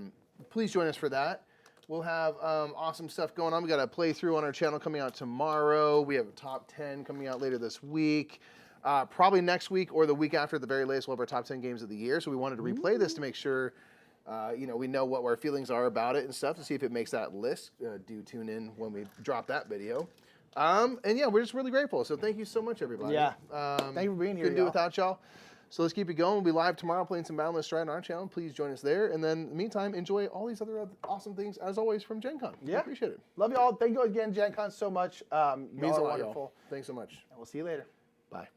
please join us for that. We'll have awesome stuff going on. We got a playthrough on our channel coming out tomorrow. We have a top 10 coming out later this week. Probably next week or the week after, at the very latest, we'll have our top 10 games of the year. So we wanted to replay this to make sure, we know what our feelings are about it and stuff, to see if it makes that list. Do tune in when we drop that video. And yeah, we're just really grateful. So thank you so much, everybody. Yeah. Thank you for being here. Couldn't do it without y'all. So let's keep it going. We'll be live tomorrow playing some Boundless Stride on our channel. Please join us there. And then in the meantime, enjoy all these other awesome things, as always, from Gen Con. Yeah. I appreciate it. Love you all. Thank you again, Gen Con, so much. Means a lot, wonderful. y'all. Thanks so much. And we'll see you later. Bye.